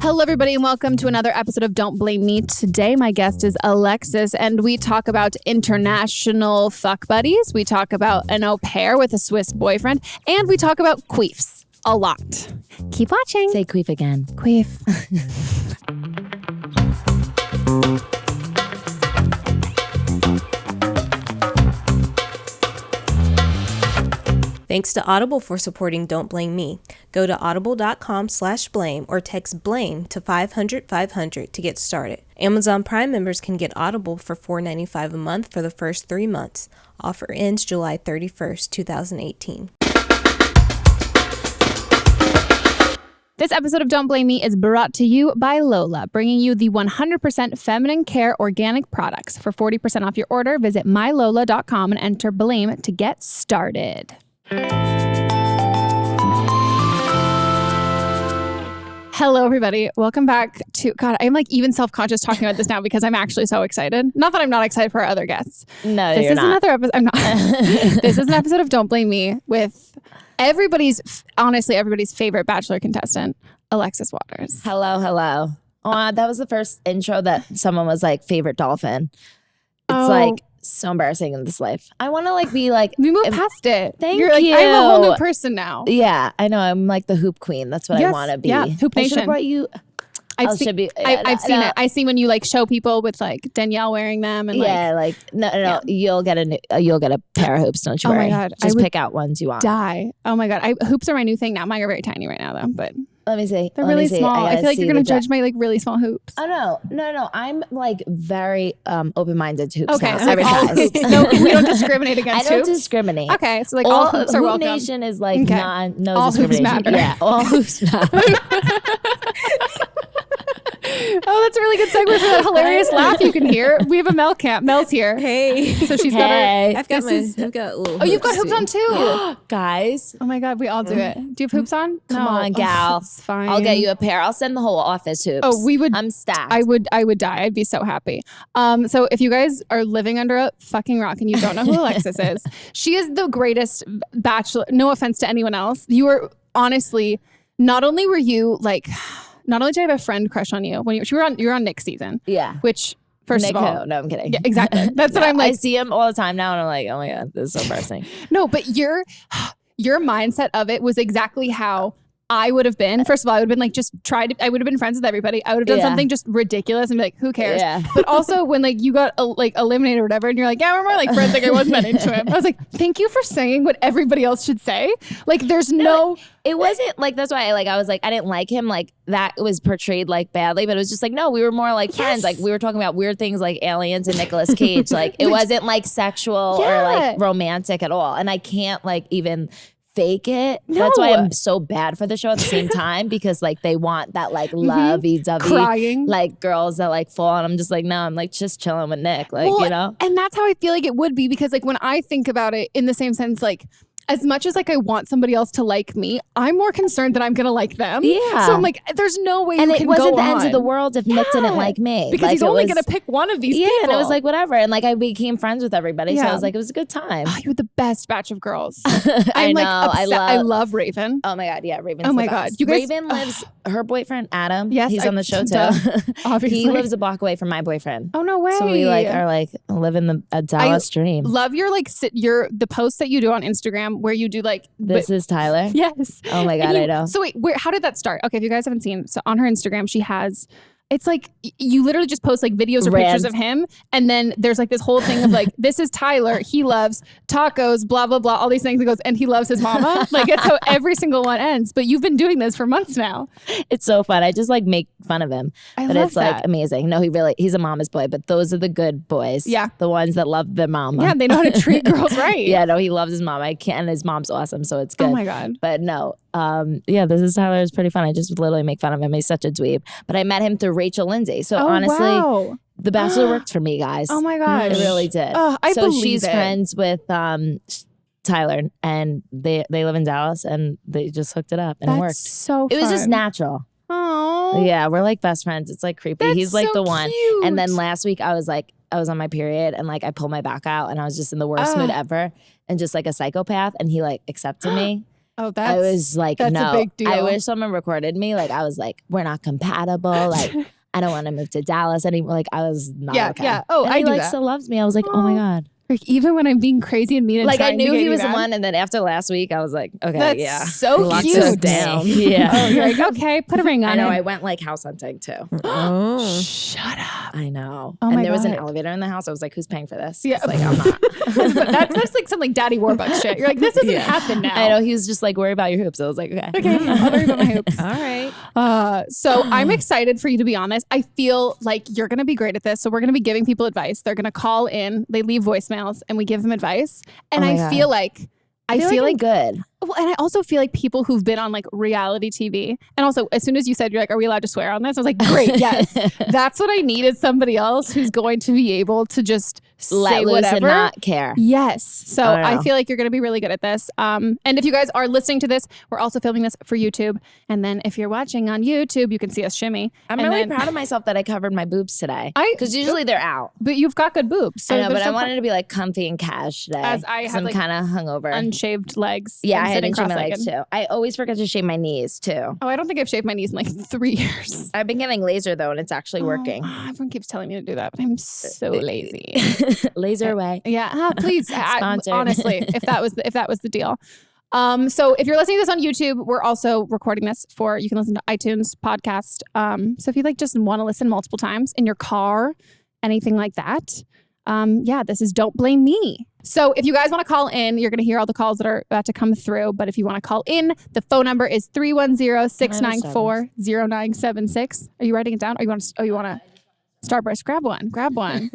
Hello, everybody, and welcome to another episode of Don't Blame Me. Today, my guest is Alexis, and we talk about international fuck buddies. We talk about an au pair with a Swiss boyfriend, and we talk about queefs a lot. Keep watching. Say queef again. Queef. Thanks to Audible for supporting Don't Blame Me. Go to audible.com/blame or text BLAME to 500-500 to get started. Amazon Prime members can get Audible for $4.95 a month for the first 3 months. Offer ends July 31st, 2018. This episode of Don't Blame Me is brought to you by Lola, bringing you the 100% feminine care organic products. For 40% off your order, visit mylola.com and enter BLAME to get started. Hello, everybody. Welcome back to, God, I'm like even self-conscious talking about this now because I'm actually so excited. Not that I'm not excited for our other guests. No, this you're is not. Another episode. I'm not. This is an episode of Don't Blame Me with honestly, everybody's favorite Bachelor contestant, Alexis Waters. Hello. Oh, that was the first intro that someone was like, favorite dolphin. It's like so embarrassing in this life. I want to like be like, we moved past it. You're like, I'm a whole new person now. Yeah, I know. I'm like the hoop queen. That's what I want to be. Yeah, Hoop Nation. I should brought you. I've seen it. I see when you like show people with like Danielle wearing them and no. Yeah. You'll get a pair of hoops. Don't you worry. Oh my God, just pick out ones you want. Die. Oh my God, hoops are my new thing now. Mine are very tiny right now though, but let me see. They're really small. I feel like you're gonna judge my like really small hoops. Oh no. I'm like very open-minded to hoops. Okay, now. so like all hoops. No, we don't discriminate against I hoops. don't discriminate. Okay, so like all hoops are Hoop welcome. Nation is like no all hoops discrimination. matter. Yeah, all hoops matter. Oh, that's a really good segue for that hilarious laugh you can hear. We have a Mel camp. Mel's here. Hey. So she's got her. I've got little Oh, you've got hoops on too. Yeah. Guys. Oh my God, we all do it. Do you have hoops on? Come on, gal. It's fine. I'll get you a pair. I'll send the whole office hoops. Oh, we would. I'm stacked. I would die. I'd be so happy. So if you guys are living under a fucking rock and you don't know who Alexis is, she is the greatest Bachelor. No offense to anyone else. You were honestly, not only were you like, not only did I have a friend crush on you when you were on Nick's season. Yeah. Which first Nick of all, no, I'm kidding. Yeah, exactly. That's what I'm like. I see him all the time now, and I'm like, oh my God, this is so embarrassing. No, but your mindset of it was exactly how I would have been. First of all, I would have been like, I would have been friends with everybody. I would have done something just ridiculous and be like, who cares? Yeah. But also when like you got eliminated or whatever and you're like, yeah, we're more like friends. Like I wasn't that into him. I was like, thank you for saying what everybody else should say. Like there's no it wasn't like, that's why I was like, I didn't like him. Like that was portrayed like badly, but it was just like, no, we were more like friends. Like we were talking about weird things like aliens and Nicolas Cage. Like it wasn't like sexual or like romantic at all. And I can't like even fake it. No. That's why I'm so bad for the show at the same time, because like they want that like lovey-dovey crying like girls that like fall, and I'm just like, no, I'm like just chilling with Nick, like, you know. And that's how I feel like it would be, because like when I think about it in the same sense, like as much as like I want somebody else to like me, I'm more concerned that I'm gonna like them. Yeah. So I'm like, there's no way. And it wasn't the end of the world if Nick didn't like me, because like, he's only gonna pick one of these people. And it was like whatever, and like I became friends with everybody, so I was like, it was a good time. Oh, you were the best batch of girls. I know. I love Raven. Oh my God, yeah, Raven's oh my the God, best. You guys, Raven lives. Her boyfriend Adam. Yes, he's on the show too. Obviously, he lives a block away from my boyfriend. Oh no way! So we like are like living a Dallas dream. Love your like the posts that you do on Instagram where you do like. This is Tyler. Yes. Oh my God, I know. So wait, how did that start? Okay, if you guys haven't seen, so on her Instagram, she has, it's like, you literally just post like videos or pictures of him. And then there's like this whole thing of like, this is Tyler. He loves tacos, blah, blah, blah, all these things. He goes, and he loves his mama. Like that's how every single one ends. But you've been doing this for months now. It's so fun. I just like make fun of him. But it's like amazing. No, he's a mama's boy, but those are the good boys. Yeah. The ones that love their mama. Yeah, they know how to treat girls right. Yeah, no, he loves his mom. And his mom's awesome, so it's good. Oh my God. But no, this is Tyler. It's pretty fun. I just literally make fun of him. He's such a dweeb. But I met him through Rachel Lindsay. So honestly, The Bachelor worked for me, guys. Oh my gosh. It really did. I believe she's it. friends with Tyler, and they live in Dallas, and they just hooked it up, and it worked. So it was just natural. Oh yeah, we're like best friends. It's like creepy. He's like so the one. cute. And then last week I was on my period, and like I pulled my back out, and I was just in the worst mood ever, and just like a psychopath, and he like accepted me. Oh, I was like, that's no. a big deal. I wish someone recorded me. Like, I was like, we're not compatible. Like, I don't want to move to Dallas anymore. Like, I was not okay. Yeah. Oh, and I he do like that. still loves me. I was like, oh my God. Like, even when I'm being crazy and mean and Like, I trying to knew get he you was the back. one. And then after last week, I was like, okay, That's yeah. so Locked cute. us down. Yeah. Oh, you're like, okay, put a ring on I know. it. I went like house hunting too. Oh. Shut up. I know. Oh and my there was an God. elevator in the house. I was like, who's paying for this? Yeah. It's like, I'm not. But that's like some like Daddy Warbucks shit. You're like, this doesn't happen now. I know. He was just like, worry about your hoops. I was like, okay. Okay, I'll worry about my hoops. All right. So I'm excited for you to be honest. I feel like you're going to be great at this. So we're going to be giving people advice. They're going to call in, they leave voicemails, and we give them advice. And Oh my I God. feel like I feel like I'm good. well, and I also feel like people who've been on like reality TV, and also as soon as you said you're like, are we allowed to swear on this? I was like, great, yes. That's what I need is somebody else who's going to be able to just Let say loose whatever. and not care. Yes. So I don't I know. feel like you're going to be really good at this. And if you guys are listening to this, we're also filming this for YouTube. And then if you're watching on YouTube, you can see us shimmy. I'm And really then- proud of myself that I covered my boobs today. I- Because usually they're out. But you've got good boobs. So I know, but there's I no wanted to be like comfy and cash today. As I 'cause have, I'm like, kind of hungover. unshaved legs. Yeah, and I sitting hadn't shaved my cross-legged. legs too. I always forget to shave my knees too. Oh, I don't think I've shaved my knees in like 3 years. I've been getting laser though, and it's actually working. Oh, everyone keeps telling me to do that, but I'm so lazy. Laser away. Yeah, please. Sponsored. Honestly, if that was the deal. So if you're listening to this on YouTube, we're also recording this for you can listen to iTunes podcast. So if you like just want to listen multiple times in your car, anything like that, this is Don't Blame Me. So if you guys want to call in, you're going to hear all the calls that are about to come through. But if you want to call in, the phone number is 310-694-0976. Are you writing it down? Or you want to Starburst? Grab one.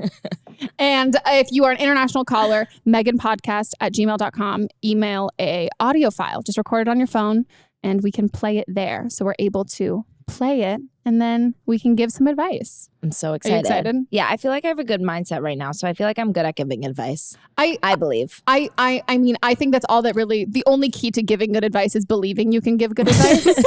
And if you are an international caller, meghanpodcast@gmail.com, email a audio file. Just record it on your phone and we can play it there. So we're able to play it and then we can give some advice. I'm so Are you excited. excited? Yeah, I feel like I have a good mindset right now. So I feel like I'm good at giving advice. I believe. I mean, I think that's all that really, the only key to giving good advice is believing you can give good advice. That's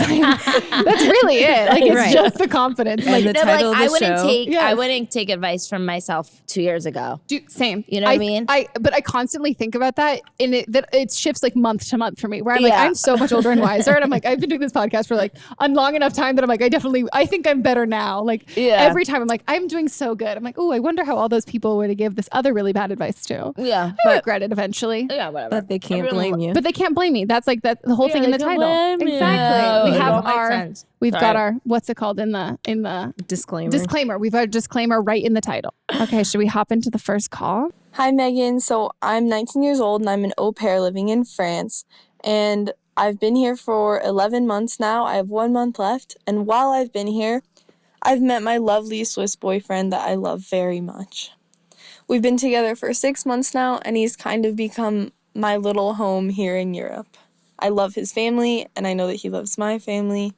really it. Like, it's Right. just the confidence. And Like, the title of the I wouldn't show. take Yes. I wouldn't take advice from myself 2 years ago. same. You know what I mean? But I constantly think about that, and it shifts like month to month for me. Where I'm like, Yeah. I'm so much older and wiser, and I'm like, I've been doing this podcast for like a long enough time that I'm like, I think I'm better now. Like every time I'm like, I'm doing so good. I'm like, oh, I wonder how all those people were to give this other really bad advice to. Yeah. I regret it eventually. Yeah, whatever. But they can't blame you. But they can't blame me. That's like the whole thing in the title. Exactly. We have we've got our what's it called in the Disclaimer. disclaimer. We've got a disclaimer right in the title. Okay, should we hop into the first call? Hi, Megan. So I'm 19 years old and I'm an au pair living in France. And I've been here for 11 months now. I have 1 month left. And while I've been here, I've met my lovely Swiss boyfriend that I love very much. We've been together for 6 months now, and he's kind of become my little home here in Europe. I love his family, and I know that he loves my family.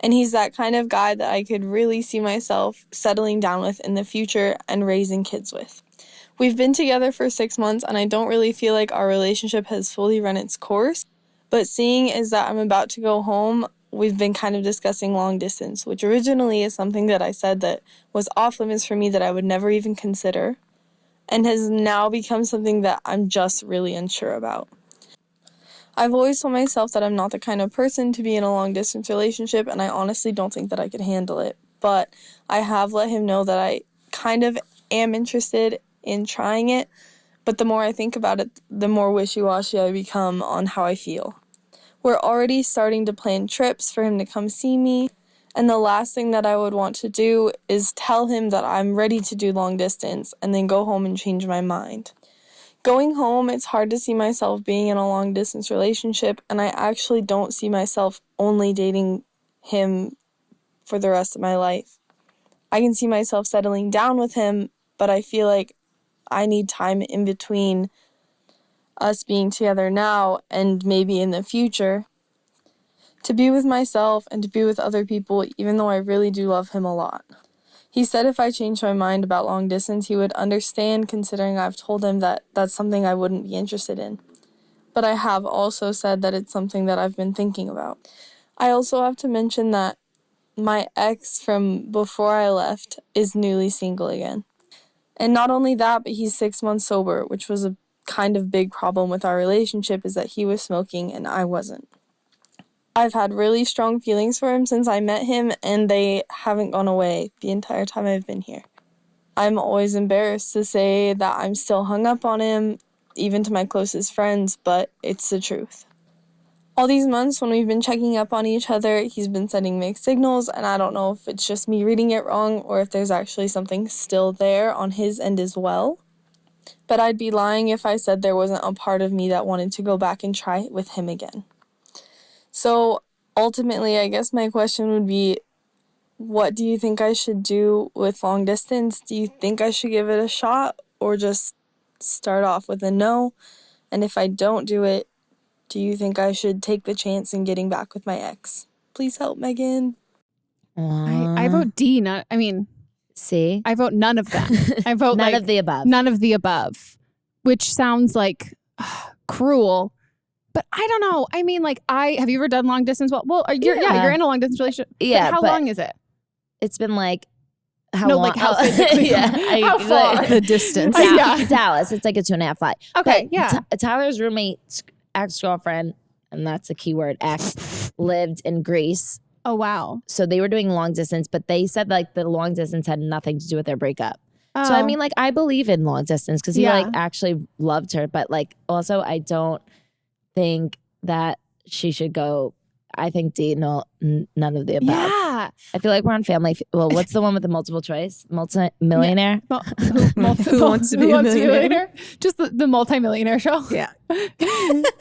And he's that kind of guy that I could really see myself settling down with in the future and raising kids with. We've been together for 6 months, and I don't really feel like our relationship has fully run its course. But seeing as that I'm about to go home, we've been kind of discussing long distance, which originally is something that I said that was off limits for me that I would never even consider, and has now become something that I'm just really unsure about. I've always told myself that I'm not the kind of person to be in a long distance relationship, and I honestly don't think that I could handle it. But I have let him know that I kind of am interested in trying it, but the more I think about it, the more wishy-washy I become on how I feel. We're already starting to plan trips for him to come see me, and the last thing that I would want to do is tell him that I'm ready to do long distance and then go home and change my mind. Going home, it's hard to see myself being in a long distance relationship, and I actually don't see myself only dating him for the rest of my life. I can see myself settling down with him, but I feel like I need time in between us being together now and maybe in the future to be with myself and to be with other people, even though I really do love him a lot. He said if I changed my mind about long distance, he would understand, considering I've told him that that's something I wouldn't be interested in. But I have also said that it's something that I've been thinking about. I also have to mention that my ex from before I left is newly single again. And not only that, but he's 6 months sober, which was a kind of big problem with our relationship is that he was smoking and I wasn't. I've had really strong feelings for him since I met him, and they haven't gone away the entire time I've been here. I'm always embarrassed to say that I'm still hung up on him, even to my closest friends, but it's the truth. All these months when we've been checking up on each other, he's been sending mixed signals, and I don't know if it's just me reading it wrong or if there's actually something still there on his end as well. But I'd be lying if I said there wasn't a part of me that wanted to go back and try it with him again. So ultimately, I guess my question would be, what do you think I should do with long distance? Do you think I should give it a shot or just start off with a no? And if I don't do it, do you think I should take the chance in getting back with my ex? Please help, Meghan. I vote D. See? I vote none of them. I vote None of the above. None of the above, which sounds like cruel. But I don't know. I mean, like, have you ever done long distance? Well, you're in a long distance relationship. Yeah. But how long is it? It's been like, how no, long? like how physically? How far? The distance. Dallas. It's like a 2.5 flight. Okay, but yeah. Tyler's roommate's ex-girlfriend, and that's a keyword, ex, lived in Greece. Oh, wow. So they were doing long distance, but they said like the long distance had nothing to do with their breakup. Oh. So I mean, like, I believe in long distance because he Yeah. like actually loved her, but like also I don't think that she should go. I think D, none of the above. Yeah. I feel like we're on family. Well, what's the one with the multiple choice? Multi-millionaire? Who wants to be a millionaire? Just the multi-millionaire show. Yeah.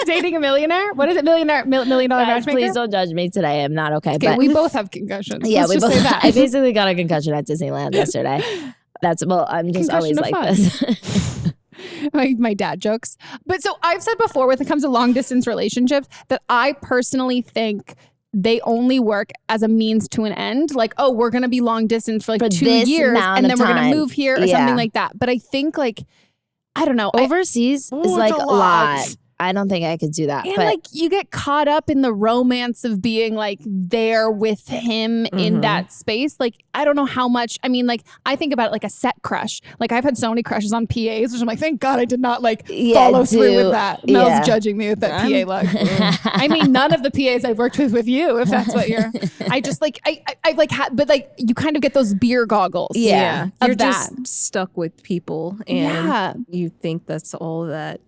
Dating a millionaire? What is it? $1 million Guys, matchmaker? please don't judge me today. I'm not okay. Okay, But we both have concussions. yeah, Let's we just both. say that. I basically got a concussion at Disneyland yesterday. I'm just Concussion always of like fun. this. my dad jokes. But so I've said before when it comes to long distance relationships that I personally think they only work as a means to an end. Like, oh, we're going to be long distance for like 2 this years amount and then of we're going to time. move here or Yeah. something like that. But I think like, I don't know. Overseas is like it's a lot. I don't think I could do that. And but like you get caught up in the romance of being like there with him in that space. Like, I don't know how much, I mean, like I think about it like a set crush. Like I've had so many crushes on PAs, which I'm like, thank God I did not like follow through with that. Mel's judging me with that PA look. I mean, none of the PAs I've worked with you, if that's what you're, I just like, I like, but like you kind of get those beer goggles. Yeah. Of You're that. just stuck with people and you think that's all that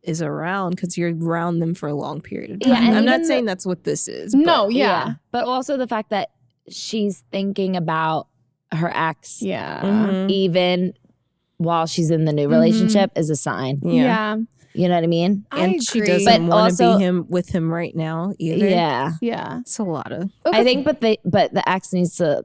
is around because you're around them for a long period of time. Yeah, and I'm not even saying that's what this is. No, but yeah. But also the fact that she's thinking about her ex Yeah. even while she's in the new relationship is a sign. Yeah. You know what I mean? And she agree. doesn't But want to also- be with him right now either. Yeah. Yeah. It's a lot of I think but the ex needs to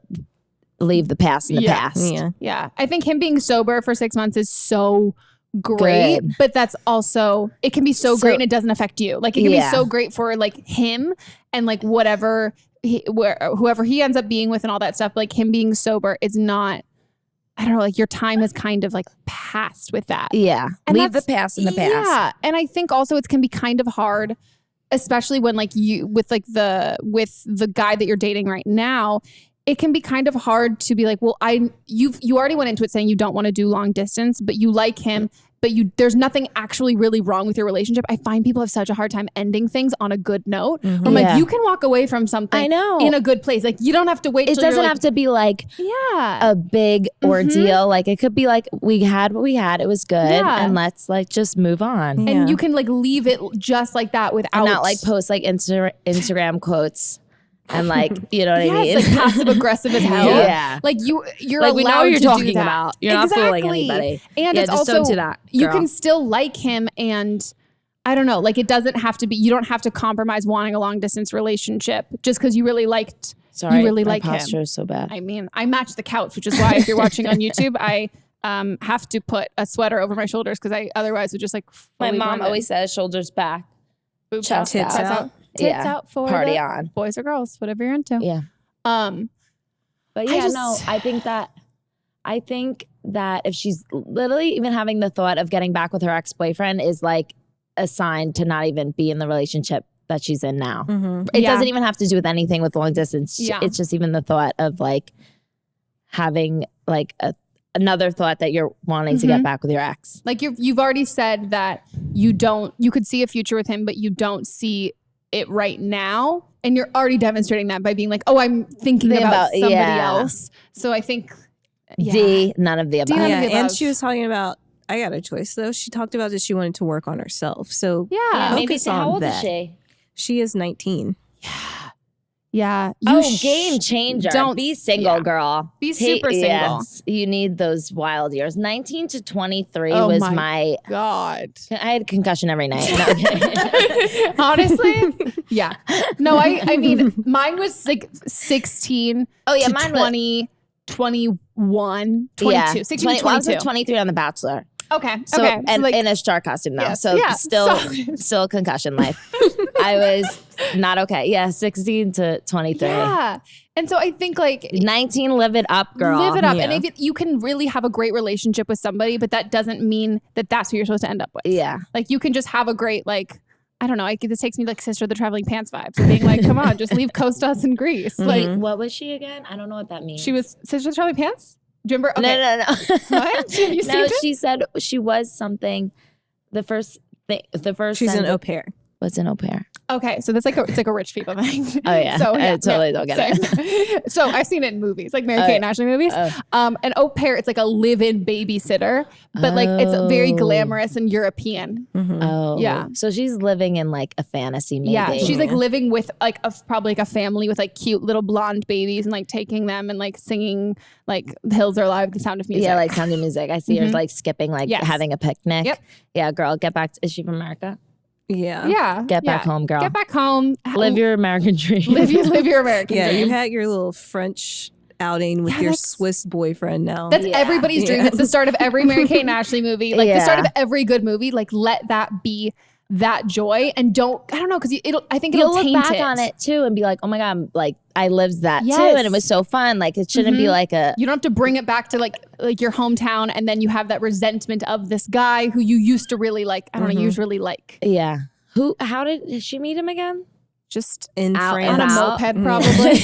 leave the past in the past. yeah. Yeah. I think him being sober for 6 months is so great, Good. but that's also, it can be so great and it doesn't affect you. Like it can be so great for like him and like whoever he ends up being with and all that stuff. Like him being sober, it's not, I don't know, like your time is kind of like passed with that. Yeah. And Leave the that's- past in the past. Yeah. And I think also it can be kind of hard, especially when like you with the guy that you're dating right now. It can be kind of hard to be like, well, you already went into it saying you don't want to do long distance, but you like him, but there's nothing actually really wrong with your relationship. I find people have such a hard time ending things on a good note. I'm Yeah. like, you can walk away from something I know. in a good place. Like you don't have to wait. It till you're doesn't like, have to be like yeah. a big ordeal. Like it could be like we had what we had. It was good, Yeah. and let's like just move on. And you can like leave it just like that without And not like post like Instagram quotes and like you know what I mean. It's like passive aggressive as hell. Yeah. Like you're like allowed we know what you're to do talking that. about. You're not fooling anybody. And Yeah, it's just also don't do that, you girl. can still like him, and I don't know. Like it doesn't have to be. You don't have to compromise wanting a long distance relationship just because you really liked. Sorry, you really my like posture him. is so bad. I mean, I match the couch, which is why if you're watching on YouTube, I have to put a sweater over my shoulders because I otherwise would just like. My fully mom blend in. always says shoulders back, Boobs chest Tits out. out. Tits Yeah. out for Party the on. boys or girls, whatever you're into. Yeah. But I yeah, just- no, I think that if she's literally even having the thought of getting back with her ex-boyfriend is like a sign to not even be in the relationship that she's in now. It Yeah. doesn't even have to do with anything with long distance. Yeah. It's just even the thought of like having like a another thought that you're wanting to get back with your ex. Like you've already said that you could see a future with him, but you don't see it right now. And you're already demonstrating that by being like, oh, I'm thinking about somebody else. So I think D, none of the above. Yeah, and she was talking about, I got a choice though. She talked about that she wanted to work on herself. So maybe focus on how old that. is she? She is 19. Yeah. Game changer. Don't be single, girl. Be super single. Yes, you need those wild years. 19 to 23 was my God. I had a concussion every night. No, honestly, yeah. No, I mean, mine was like 16. Oh yeah, to mine 20, 21, 22, 16 to 22. I was at 23 on The Bachelor. Okay. So, okay. And like, in a shark costume though. Yes. So Yeah. still concussion life. I was not okay. Yeah, 16 to 23. Yeah. And so I think like 19, live it up, girl. Live it up. Yeah. And if you can really have a great relationship with somebody, but that doesn't mean that that's who you're supposed to end up with. Yeah. Like you can just have a great, like, I don't know. This takes me like Sister of the Traveling Pants vibes of being like, come on, just leave Kostas in Greece. Like, What was she again? I don't know what that means. she was Sister of the Traveling Pants? Do you remember? Okay. No. What? Have you seen No, it? she said she was something. The first She's an au pair. What's an au pair? Okay, so that's like it's like a rich people thing. Oh yeah, So I totally don't get it. So I've seen it in movies, like Mary Kate and Ashley movies. An au pair, it's like a live-in babysitter, but like it's very glamorous and European. Oh, Yeah. So she's living in like a fantasy, maybe. Yeah, she's like living with like probably like a family with like cute little blonde babies and like taking them and like singing like The Hills Are Alive, The Sound of Music. Yeah, like Sound of Music. I see her like skipping, like having a picnic. Yep. Yeah, girl, get back. Is she from America? Yeah. Yeah. Get back home, girl. Get back home. Live your American dream. Live your American Yeah, dream. you had your little French outing with your Swiss boyfriend now. That's everybody's dream. It's the start of every Mary Kate and Ashley movie. Like the start of every good movie. Like let that be that joy and I don't know, because I think it'll You'll taint look back it. on it too and be like, oh my God, like I lived that too Yes. and it was so fun. Like it shouldn't be like a... You don't have to bring it back to like your hometown and then you have that resentment of this guy who you used to really like, I don't know, usually like. Yeah. How did she meet him again? Just in France. On a moped, probably.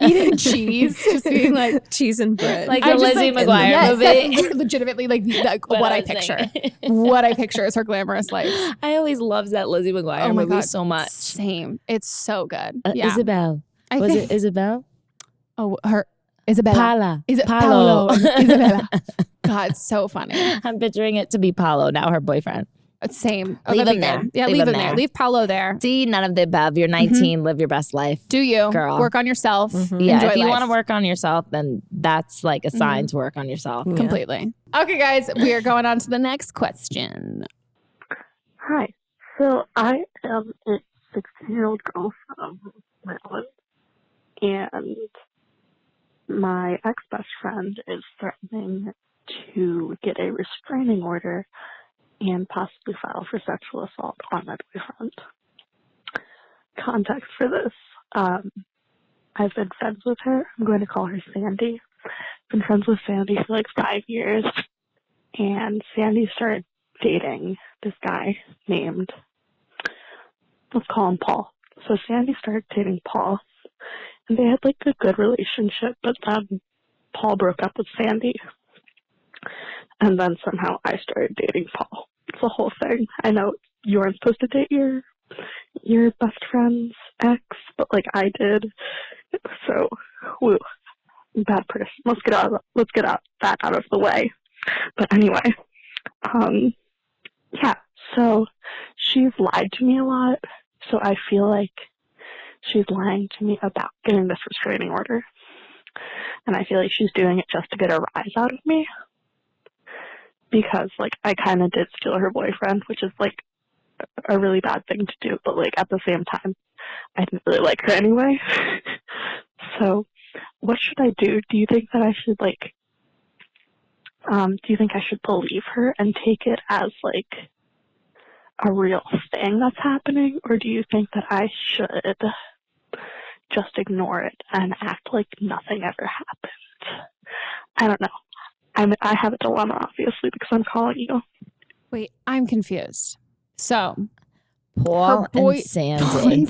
Eating cheese, just being like cheese and bread. Like the Lizzie McGuire movie. That's legitimately like what I picture. What I picture is her glamorous life. I always loved that Lizzie McGuire movie so much. Same. It's so good. Yeah. Isabel. Was it Isabel? Oh, her Isabella. Paula. Paolo. Isabella. God, so funny. I'm picturing it to be Paolo, now her boyfriend. Same. Leave him there. Yeah, leave him there. Leave Paolo there. See, none of the above. You're 19. Live your best life. Do you? Girl. Work on yourself. Yeah, Enjoy if you life. want to work on yourself, then that's like a sign to work on yourself. Completely. Okay, guys, we are going on to the next question. Hi. So I am a 16-year-old girl from Maryland, and my ex-best friend is threatening to get a restraining order and possibly file for sexual assault on my boyfriend. Context for this. I've been friends with her. I'm going to call her Sandy. Been friends with Sandy for like 5 years. And Sandy started dating this guy named, let's call him Paul. So Sandy started dating Paul. And they had like a good relationship, but then Paul broke up with Sandy. And then somehow I started dating Paul. It's a whole thing. I know you aren't supposed to date your best friend's ex, but like I did. So, woo, bad person. Let's get that out of the way. But anyway, yeah. So she's lied to me a lot. So I feel like she's lying to me about getting this restraining order, and I feel like she's doing it just to get a rise out of me. Because, like, I kind of did steal her boyfriend, which is, like, a really bad thing to do. But, like, at the same time, I didn't really like her anyway. So, what should I do? Do you think that I should, like, do you think I should believe her and take it as, like, a real thing that's happening? Or do you think that I should just ignore it and act like nothing ever happened? I don't know. I have a dilemma, obviously, because I'm calling you. Wait, I'm confused. So, Paul and Sandy.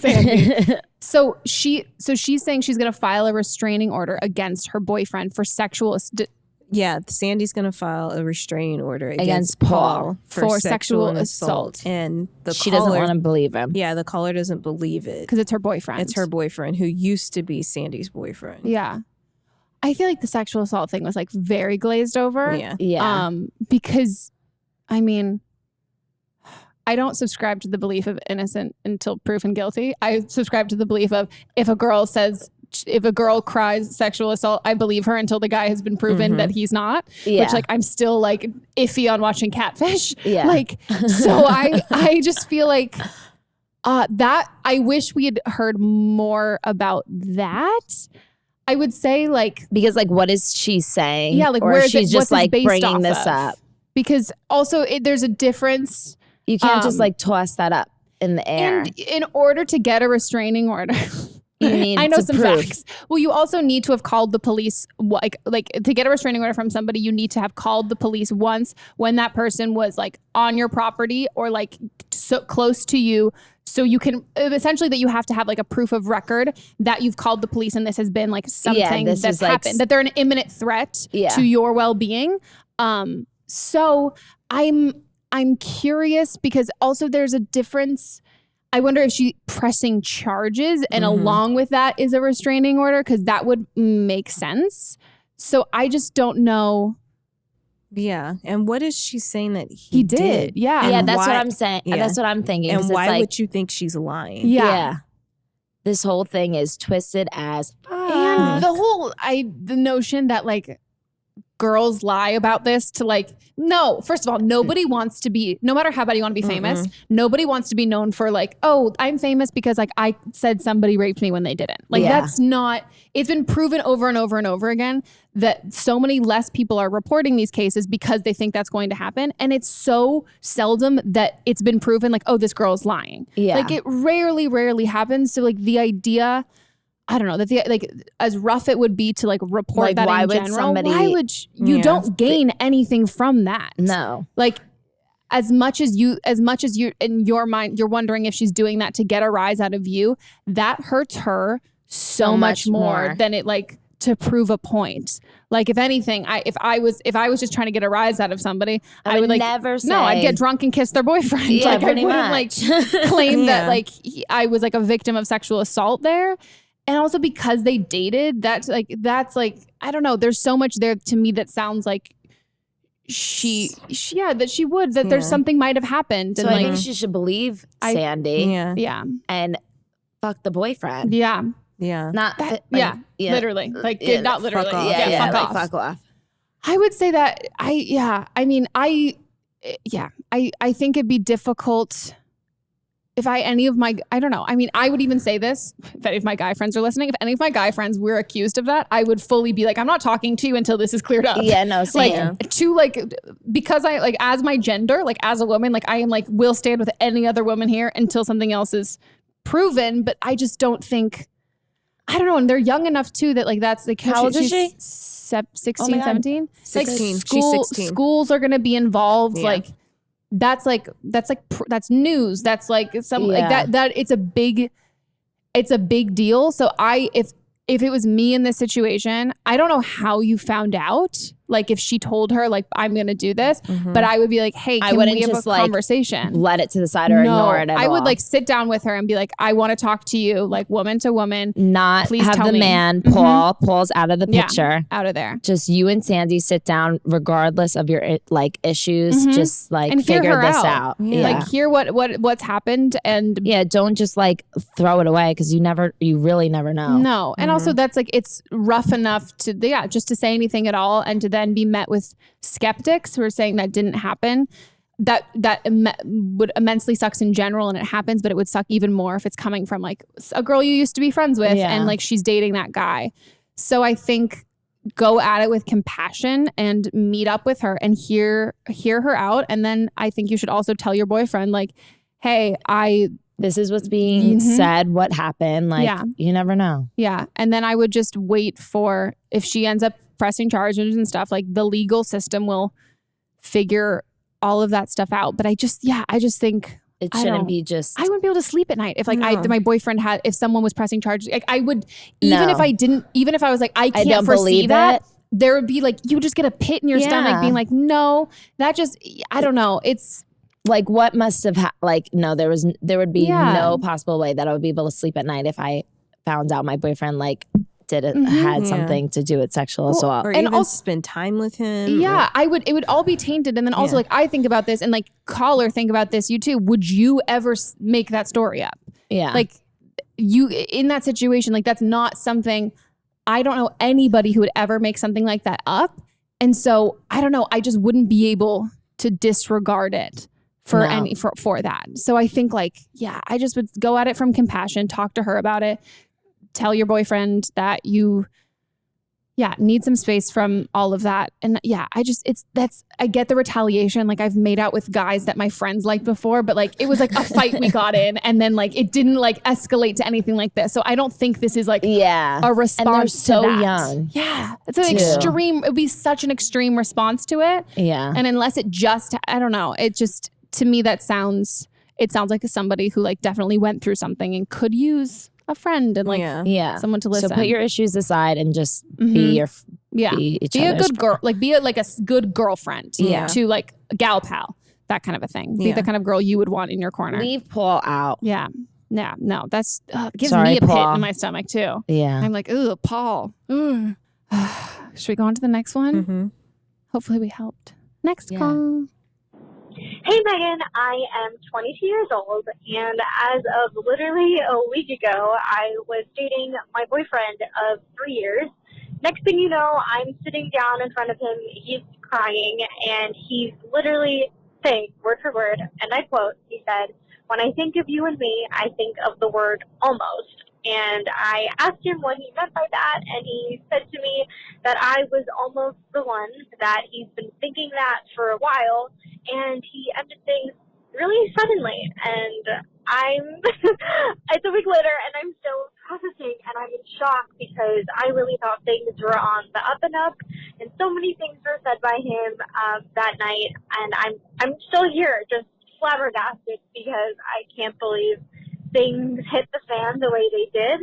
So she's saying she's going to file a restraining order against her boyfriend for sexual. Yeah, Sandy's going to file a restraining order against Paul for sexual assault. And she doesn't want to believe him. Yeah, the caller doesn't believe it. Because it's her boyfriend. It's her boyfriend, who used to be Sandy's boyfriend. Yeah. I feel like the sexual assault thing was like very glazed over. Yeah. Because, I mean, I don't subscribe to the belief of innocent until proven guilty. I subscribe to the belief of if a girl cries sexual assault, I believe her until the guy has been proven that he's not. Yeah. Which, like, I'm still like iffy on watching Catfish. Yeah. Like, so I just feel like that I wish we had heard more about that. I would say, like, because, like, what is she saying? Yeah, like, or where is she's it, just what's like based bringing off this of? up. Because also there's a difference. You can't just like toss that up in the air. And in order to get a restraining order, you need I know to some prove. facts. Well, you also need to have called the police. Like to get a restraining order from somebody, you need to have called the police once when that person was like on your property or like so close to you. So you can essentially that you have to have like a proof of record that you've called the police and this has been like something that's happened, that they're an imminent threat to your well-being. So I'm curious because also there's a difference. I wonder if she's pressing charges and along with that is a restraining order, because that would make sense. So I just don't know. Yeah. And what is she saying that he did? Yeah. Yeah, that's what I'm saying. Yeah. That's what I'm thinking. And why like, would you think she's lying? Yeah. This whole thing is twisted as and the notion that like girls lie about this to like, no, first of all, nobody wants to be, no matter how bad you want to be famous, nobody wants to be known for like, oh, I'm famous because like I said somebody raped me when they didn't. Like that's not, it's been proven over and over and over again that so many less people are reporting these cases because they think that's going to happen. And it's so seldom that it's been proven like, oh, this girl's lying. Yeah. Like it rarely happens. So like the idea, I don't know, that like as rough it would be to like report like, that why in would general, somebody, why would you don't gain anything from that. No. Like as much as you in your mind, you're wondering if she's doing that to get a rise out of you, that hurts her so much more than it like to prove a point. Like if anything, if I was just trying to get a rise out of somebody, I would like never say, no, I'd get drunk and kiss their boyfriend. Yeah, like I wouldn't much. like claim that like I was like a victim of sexual assault there. And also because they dated, that's like I don't know. There's so much there to me that sounds like there's something might have happened. So and I like, think she should believe Sandy. Yeah. And fuck the boyfriend. Yeah. Yeah. Not literally. Like not literally. Fuck off. Yeah, fuck like off. fuck off. I would say that I think it'd be difficult if I don't know. I mean, I would even say this, if my guy friends are listening, if any of my guy friends were accused of that, I would fully be like, I'm not talking to you until this is cleared up. Yeah, no, same. Because I like, as my gender, like as a woman, like I am like, will stand with any other woman here until something else is proven. But I just don't think, I don't know. And they're young enough too, that like, that's like, how old is she? 16, 17? 16. Like, She's 16. Schools are going to be involved. Yeah. That's news. That's like like that it's a big deal. So if it was me in this situation, I don't know how you found out. Like if she told her like, I'm going to do this, but I would be like, hey, can we have a conversation? Let it to the side or ignore it at all. I would like sit down with her and be like, I want to talk to you like woman to woman. Not please have tell the me. man, Paul's out of the picture. Out of there. Just you and Sandy sit down regardless of your like issues. Just like and figure this out. Yeah. Like hear what's happened and don't just like throw it away because you really never know. No. And also that's like, it's rough enough to just to say anything at all and to then be met with skeptics who are saying that didn't happen. That would immensely sucks in general and it happens, but it would suck even more if it's coming from like a girl you used to be friends with and like she's dating that guy. So I think go at it with compassion and meet up with her and hear her out. And then I think you should also tell your boyfriend like, hey, this is what's being said, what happened. Like, you never know. Yeah. And then I would just wait for, if she ends up pressing charges and stuff, like the legal system will figure all of that stuff out. But I just think it shouldn't be just, I wouldn't be able to sleep at night if like my boyfriend if someone was pressing charges. Like I would, even if I was like, I can't foresee that. there would be like, you would just get a pit in your stomach being like, no, that just, I don't know. It's like, what must have no, there would be no possible way that I would be able to sleep at night if I found out my boyfriend like had something to do with sexual assault. Or and even also, spend time with him. Yeah, it would all be tainted. And then also like, I think about this and like caller think about this, you too. Would you ever make that story up? Yeah. Like you, in that situation, like that's not something, I don't know anybody who would ever make something like that up. And so I don't know, I just wouldn't be able to disregard it for that. So I think like, I just would go at it from compassion, talk to her about it, tell your boyfriend that you need some space from all of that. And I get the retaliation. Like I've made out with guys that my friends liked before, but like it was like a fight we got in and then like it didn't like escalate to anything like this. So I don't think this is like a response and they're to so that. young. Yeah. It's an extreme, it would be such an extreme response to it. Yeah. And unless it just, I don't know, it just, to me that sounds like somebody who like definitely went through something and could use a friend and like someone to listen. So put your issues aside and just be your be a good girl, like be a good girlfriend to like a gal pal, that kind of a thing. Be the kind of girl you would want in your corner. Leave Paul out. No, that's gives Sorry, me a Paul. pit in my stomach too. I'm like, ooh, Paul. Should we go on to the next one? Hopefully we helped. Next call. Hey, Meghan, I am 22 years old, and as of literally a week ago, I was dating my boyfriend of 3 years. Next thing you know, I'm sitting down in front of him, he's crying, and he's literally saying, word for word, and I quote, he said, "When I think of you and me, I think of the word almost." And I asked him what he meant by that, and he said to me that I was almost the one, that he's been thinking that for a while, and he ended things really suddenly. And it's a week later, and I'm still processing, and I'm in shock because I really thought things were on the up and up, and so many things were said by him that night, and I'm still here, just flabbergasted because I can't believe things hit the fan the way they did.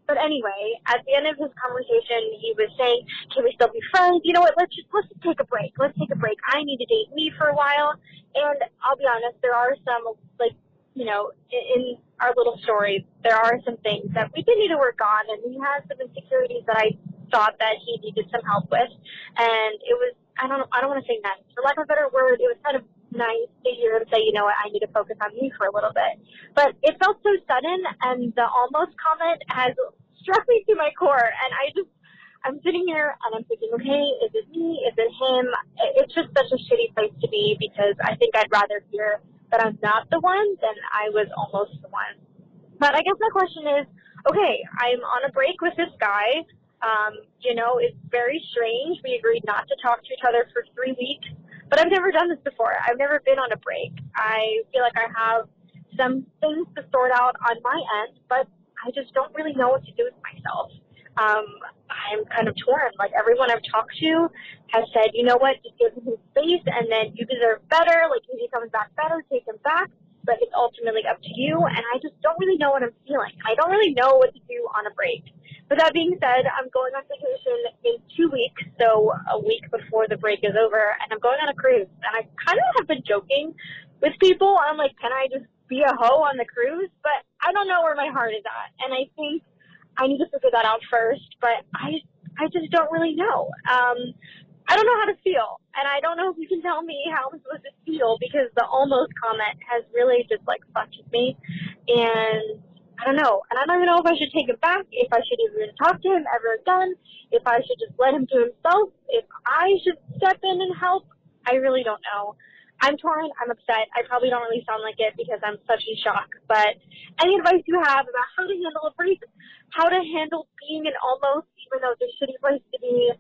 But anyway, at the end of his conversation, he was saying, "Can we still be friends? You know what? Let's just take a break. Let's take a break. I need to date me for a while." And I'll be honest, there are some, like, you know, in our little story, there are some things that we do need to work on, and he has some insecurities that I thought that he needed some help with. And it was, I don't want to say nice, for lack of a better word, it was kind of nice to hear him say, "You know what, I need to focus on me for a little bit." But it felt so sudden, and the almost comment has struck me to my core, and I'm sitting here and I'm thinking, okay, is it me? Is it him? It's just such a shitty place to be, because I think I'd rather hear that I'm not the one than I was almost the one. But I guess my question is, okay, I'm on a break with this guy. You know, it's very strange. We agreed not to talk to each other for 3 weeks. But I've never done this before. I've never been on a break. I feel like I have some things to sort out on my end, but I just don't really know what to do with myself. I'm kind of torn. Like, everyone I've talked to has said, "You know what, just give him his space, and then you deserve better. Like, if he comes back better, take him back. But it's ultimately up to you." And I just don't really know what I'm feeling. I don't really know what to do on a break. With that being said, I'm going on vacation in 2 weeks, so a week before the break is over, and I'm going on a cruise. And I kind of have been joking with people. I'm like, can I just be a hoe on the cruise? But I don't know where my heart is at, and I think I need to figure that out first, but I just don't really know. I don't know how to feel, and I don't know if you can tell me how I'm supposed to feel, because the almost comment has really just, like, fucked with me, and I don't know. And I don't even know if I should take it back, if I should even talk to him ever again, if I should just let him to himself, if I should step in and help. I really don't know. I'm torn. I'm upset. I probably don't really sound like it because I'm such in shock. But any advice you have about how to handle a break, how to handle being an almost, even though it's a shitty place to be,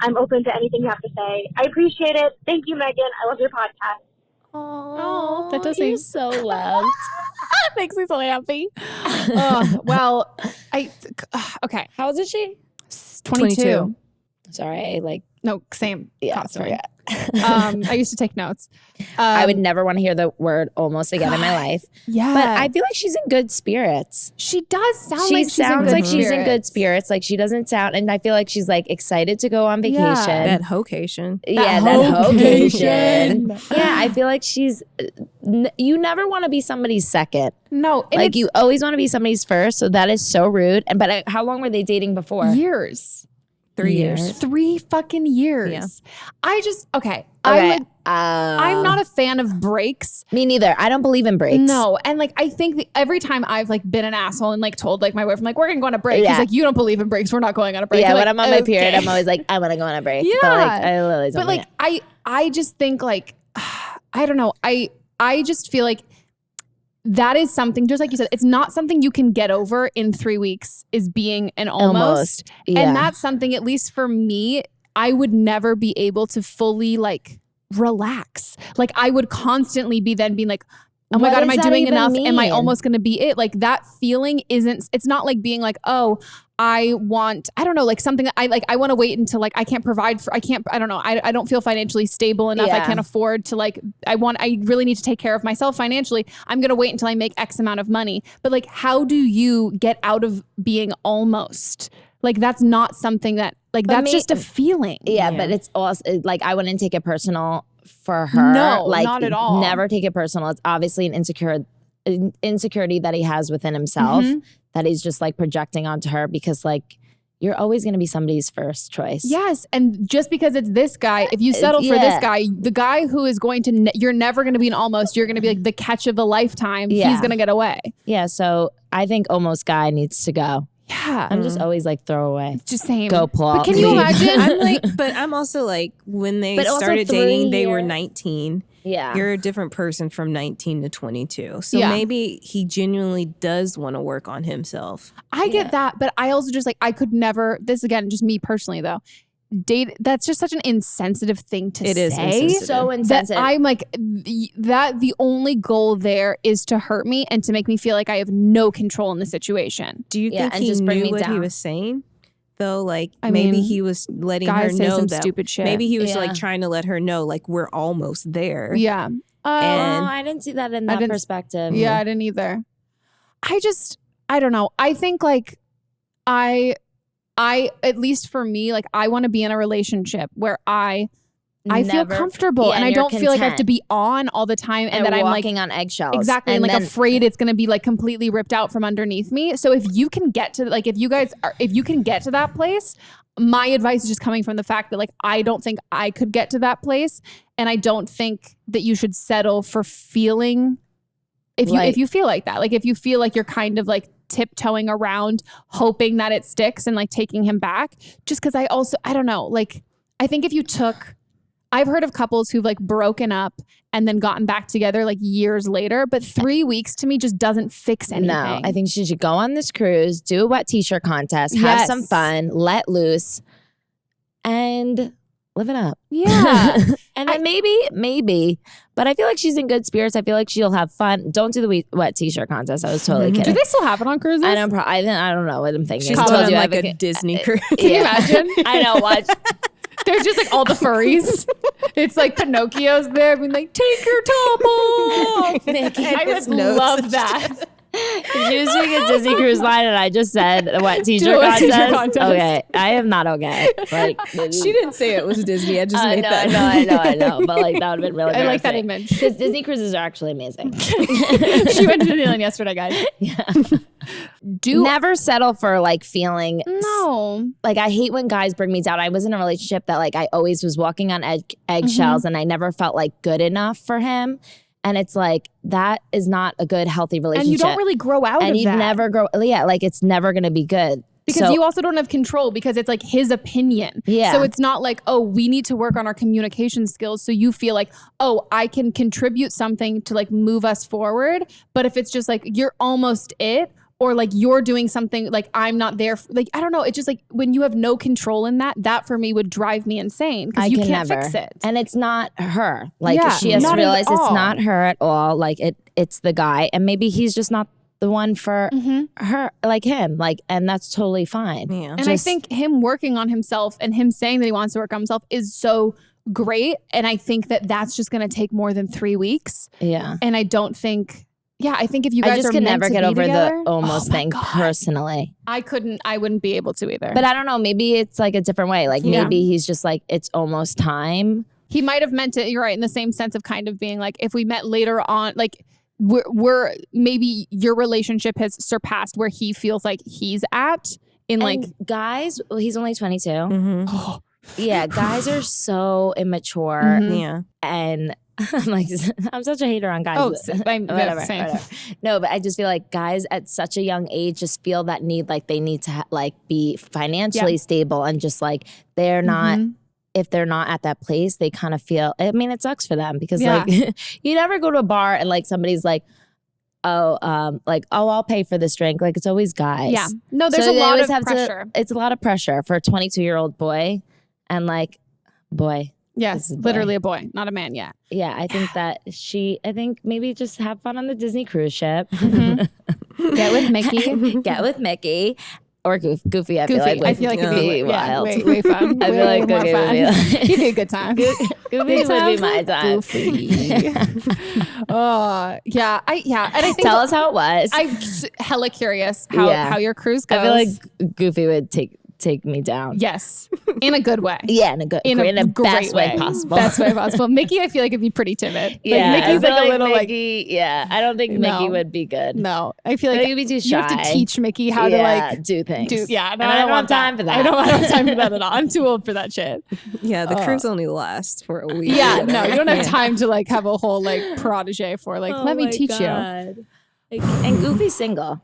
I'm open to anything you have to say. I appreciate it. Thank you, Meghan. I love your podcast. Oh, that does you're seem so loved. It makes me so happy. Well, okay. How old is she? 22. Sorry, No, same. Yeah, constantly. I used to take notes. I would never want to hear the word almost again in my life. Yeah. But I feel like she's in good spirits. She does sound She like she's sounds in good like spirits. she's in good spirits. Like she doesn't sound, and I feel like she's like excited to go on vacation. That hocation. Yeah, that hocation. Yeah, I feel like she's. You never want to be somebody's second. No, and Like you always want to be somebody's first. So that is so rude. And but how long were they dating before? years. 3 years. 3 fucking years. Yeah. I just Okay. I'm not a fan of breaks. Me neither. I don't believe in breaks. No, and like I think every time I've like been an asshole and like told like my boyfriend like we're gonna go on a break, Yeah. he's like you don't believe in breaks, we're not going on a break. Yeah, I'm when like, I'm on my period, okay. I'm always like, I want to go on a break. Yeah. But like, I literally don't But like I just think like I don't know. I just feel like that is something, just like you said, it's not something you can get over in 3 weeks is being an almost. Yeah. And that's something, at least for me, I would never be able to fully like relax. Like I would constantly be then being like, oh my What God, am does I that doing even enough? Am I mean? almost going to be it? Like that feeling it's not like being like, oh, I don't know, like something that I want to wait until like I don't know. I don't feel financially stable enough. I Yeah. can't afford to like, I really need to take care of myself financially. I'm going to wait until I make X amount of money. But like, how do you get out of being almost? Like, that's not something that, like, that's just a feeling. Yeah, but it's also like I wouldn't take it personal for her. No, like, not at all. Never take it personal. It's obviously an insecurity that he has within himself that he's just like projecting onto her because like you're always going to be somebody's first choice. Yes. And just because it's this guy, if you settle for this guy, the guy who is going to, you're never going to be an almost, you're going to be like the catch of a lifetime. Yeah. He's going to get away. Yeah. So I think almost guy needs to go. Yeah. I'm just always like throw away. Just saying. Go Paul. But can you leave. imagine? I'm like, but I'm also like, when they But also started 3 dating, they were years. 19. Yeah. You're a different person from 19 to 22. So Yeah. maybe he genuinely does want to work on himself. I get that, but I also just like, I could never, this again, just me personally though, that's just such an insensitive thing to It say. is insensitive. so That insensitive. I'm like, the only goal there is to hurt me and to make me feel like I have no control in the situation. Do you Yeah, think and he just bring knew me what he down. was saying? Though, like, I maybe mean, he was letting her Guys say know some that. stupid shit. Maybe he was Yeah. like trying to let her know, like, we're almost there. Yeah. And- I didn't see that in that didn't- perspective. Yeah, I didn't either. I don't know. I think like I at least for me, like I want to be in a relationship where I feel Never- comfortable yeah, and I and you're don't feel like I have to content. be on all the time and, And that I'm like walking on eggshells. exactly and like then- afraid it's going to be like completely ripped out from underneath me. So if you can get to like if you can get to that place, my advice is just coming from the fact that like I don't think I could get to that place and I don't think that you should settle for feeling if you feel like that. Like if you feel like you're kind of like tiptoeing around hoping that it sticks and like taking him back, just because I don't know, like I think if you I've heard of couples who've like broken up and then gotten back together like years later, but 3 weeks to me just doesn't fix anything. No, I think she should go on this cruise, do a wet t-shirt contest, have Yes. some fun, let loose, and live it up. Yeah. And then maybe, but I feel like she's in good spirits. I feel like she'll have fun. Don't do the wet t-shirt contest. I was totally Do kidding. they still have it on cruises? I don't know what I'm thinking. She's I going told on you, like I a became- Disney cruise. Can you imagine? I know. Watch. There's just like all the furries. It's like Pinocchio's there being like, take your top off. I his would nose love is that. She was doing a Disney Cruise Line, and I just said a wet Do a t-shirt wet t-shirt contest. contest. Okay, I am not okay. Like She didn't say it was Disney. I just made that. I know. But like that would have been really. I like that image. Because Disney cruises are actually amazing. She went to Disneyland yesterday, guys. Never settle for like feeling. No. Like I hate when guys bring me down. I was in a relationship that like I always was walking on eggshells, and I never felt like good enough for him. And it's like that is not a good, healthy relationship. And you don't really grow out and of you that. never grow. Yeah, like it's never going to be good. Because So- you also don't have control because it's like his opinion. Yeah. So it's not like, oh, we need to work on our communication skills. So you feel like, oh, I can contribute something to like move us forward. But if it's just like, you're almost it, or like you're doing something like I'm not there. Like, I don't know. It's just like when you have no control in that for me would drive me insane because you can can't never fix it. And it's not her. Like Yeah, she has not to at realize it's all. not her at all. Like it's the guy. And maybe he's just not the one for her, like him, like, and that's totally fine. Yeah. And I think him working on himself and him saying that he wants to work on himself is so great. And I think that that's just going to take more than 3 weeks. Yeah. And I don't think, I think if you guys I just are can meant never to get be over together, the almost thing personally. I wouldn't be able to either. But I don't know, maybe it's like a different way. Like maybe he's just like, it's almost time. He might have meant it, you're right, in the same sense of kind of being like, if we met later on, like we're maybe your relationship has surpassed where he feels like he's at in like guys, well, he's only 22. Mm-hmm. Yeah, guys are so immature. Mm-hmm. Yeah. And I'm like, I'm such a hater on guys. Oh, whatever. same. No, but I just feel like guys at such a young age just feel that need, like they need to like be financially stable, and just like they're not, if they're not at that place, they kind of feel, I mean, it sucks for them because like you never go to a bar and like somebody's like, I'll pay for this drink. Like it's always guys. Yeah. No, there's So a they lot always of have pressure. It's a lot of pressure for a 22-year-old boy, and like, boy. Yes, This is a literally a boy, not a man yet. Yeah, I think that I think maybe just have fun on the Disney cruise ship. Get with Mickey. Get with Mickey. Or Goofy. I feel Goofy. like I feel like it'd be wild. way fun. I feel Way like more Goofy would fun. be like, He'd be a good time. Goofy would be my time. Goofy. Yeah. And I think Tell us how it was. I'm hella curious how your cruise goes. I feel like Goofy would take me down. Yes, in a good way. Yeah, in a great best way possible. Best way possible. Mickey, I feel like it'd be pretty timid. Yeah, like, Mickey's I feel like a little Mickey, yeah. I don't think Mickey would be good. No, I feel like he'd be too shy. You have to teach Mickey how to like do things. No, and I don't want have time for that. I don't have time for that at all. I'm too old for that shit. Yeah, the cruise only lasts for a week. Yeah, no, you don't have time to like have a whole like protege for like, let me teach you. And Goofy's single.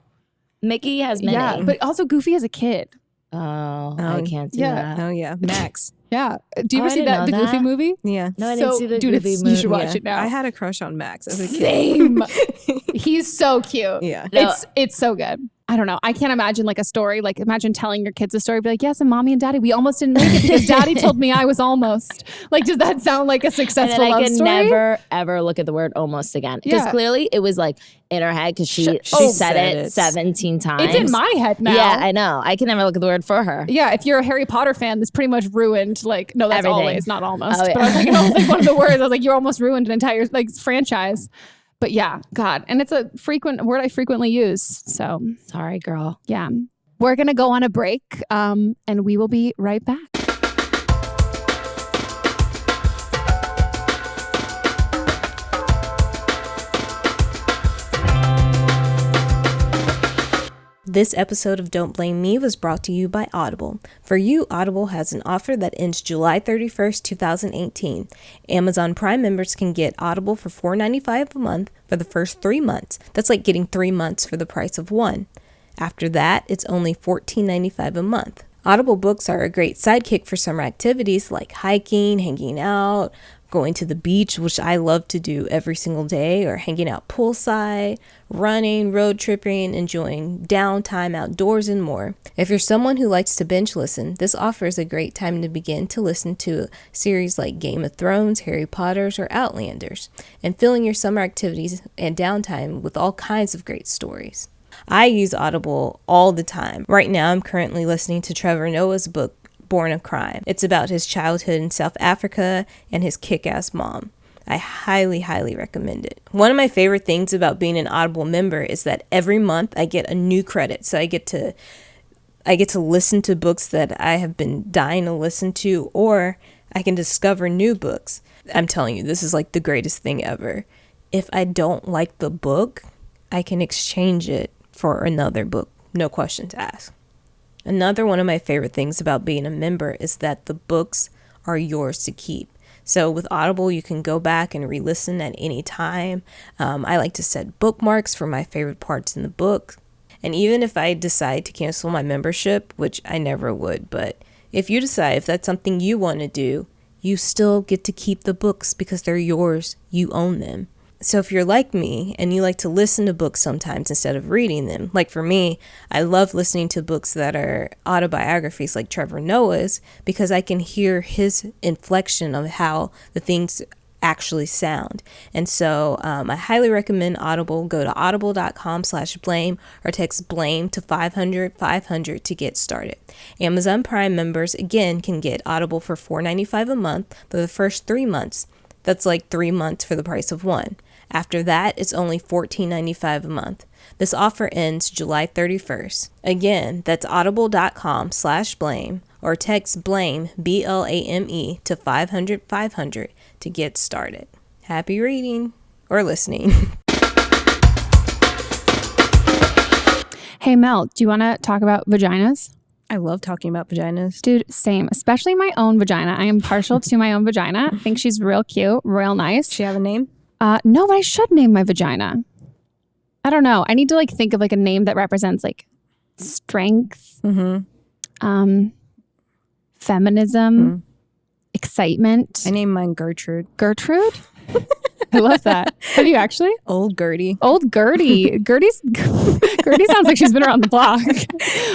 Mickey has many. Yeah, but also Goofy has a kid. Oh, I can't do that. Oh yeah, Max. Yeah. Do you ever I see didn't the know Goofy that. movie? Yeah. No, I didn't see the dude, Goofy you movie. should watch it now. I had a crush on Max as a kid. Same. He's so cute. Yeah. It's so good. I don't know. I can't imagine like a story. Like imagine telling your kids a story. Be like, yes, and mommy and daddy, we almost didn't make it because daddy told me I was almost. Like, does that sound like a successful and then love I can story? never ever look at the word almost again, because Yeah. clearly it was like in her head, because she said it 17 times. It's in my head now. Yeah, I know. I can never look at the word for her. Yeah, if you're a Harry Potter fan, this pretty much ruined like no, that's Everything. always, not almost. Oh, yeah. But I was like, no, it's like one of the words. I was like, you almost ruined an entire like franchise. But yeah, God. And it's a word I frequently use. So Sorry, girl. yeah. We're gonna go on a break. And we will be right back. This episode of Don't Blame Me was brought to you by Audible. For you, Audible has an offer that ends July 31st, 2018. Amazon Prime members can get Audible for $4.95 a month for the first 3 months. That's like getting 3 months for the price of one. After that, it's only $14.95 a month. Audible books are a great sidekick for summer activities like hiking, hanging out, going to the beach, which I love to do every single day, or hanging out poolside, running, road tripping, enjoying downtime outdoors, and more. If you're someone who likes to binge listen, this offer is a great time to begin to listen to series like Game of Thrones, Harry Potter's, or Outlanders, and filling your summer activities and downtime with all kinds of great stories. I use Audible all the time. Right now, I'm currently listening to Trevor Noah's book, Born a Crime. It's about his childhood in South Africa and his kick-ass mom. I highly, highly recommend it. One of my favorite things about being an Audible member is that every month I get a new credit. So I get to listen to books that I have been dying to listen to, or I can discover new books. I'm telling you, this is like the greatest thing ever. If I don't like the book, I can exchange it for another book. No questions asked. Another one of my favorite things about being a member is that the books are yours to keep. So with Audible, you can go back and re-listen at any time. I like to set bookmarks for my favorite parts in the book. And even if I decide to cancel my membership, which I never would, but if you decide if that's something you want to do, you still get to keep the books because they're yours. You own them. So if you're like me and you like to listen to books sometimes instead of reading them, like for me, I love listening to books that are autobiographies like Trevor Noah's, because I can hear his inflection of how the things actually sound. And so I highly recommend Audible. Go to audible.com/blame or text blame to 500 to get started. Amazon Prime members, again, can get Audible for $4.95 a month for the first 3 months. That's like 3 months for the price of one. After that, it's only $14.95 a month. This offer ends July 31st. Again, that's audible.com/blame or text blame, BLAME, to 500 to get started. Happy reading or listening. Hey, Mel, do you want to talk about vaginas? I love talking about vaginas. Dude, same. Especially my own vagina. I am partial to my own vagina. I think she's real cute, real nice. Does she have a name? No, but I should name my vagina. I don't know. I need to think of a name that represents strength, feminism, excitement. I named mine Gertrude. Gertrude? I love that. Have you actually? Old Gertie. Old Gertie. Gertie sounds like she's been around the block.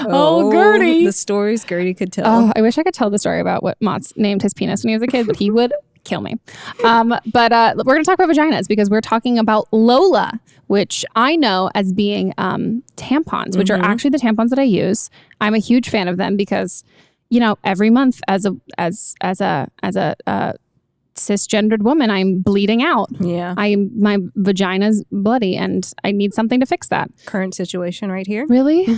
Old Gertie. The stories Gertie could tell. Oh, I wish I could tell the story about what Mott's named his penis when he was a kid, but he would kill me. But we're going to talk about vaginas because we're talking about Lola, which I know as being tampons, which are actually the tampons that I use. I'm a huge fan of them because, every month as a cisgendered woman, I'm bleeding out. Yeah. My vagina's bloody and I need something to fix that. Current situation right here. Really? I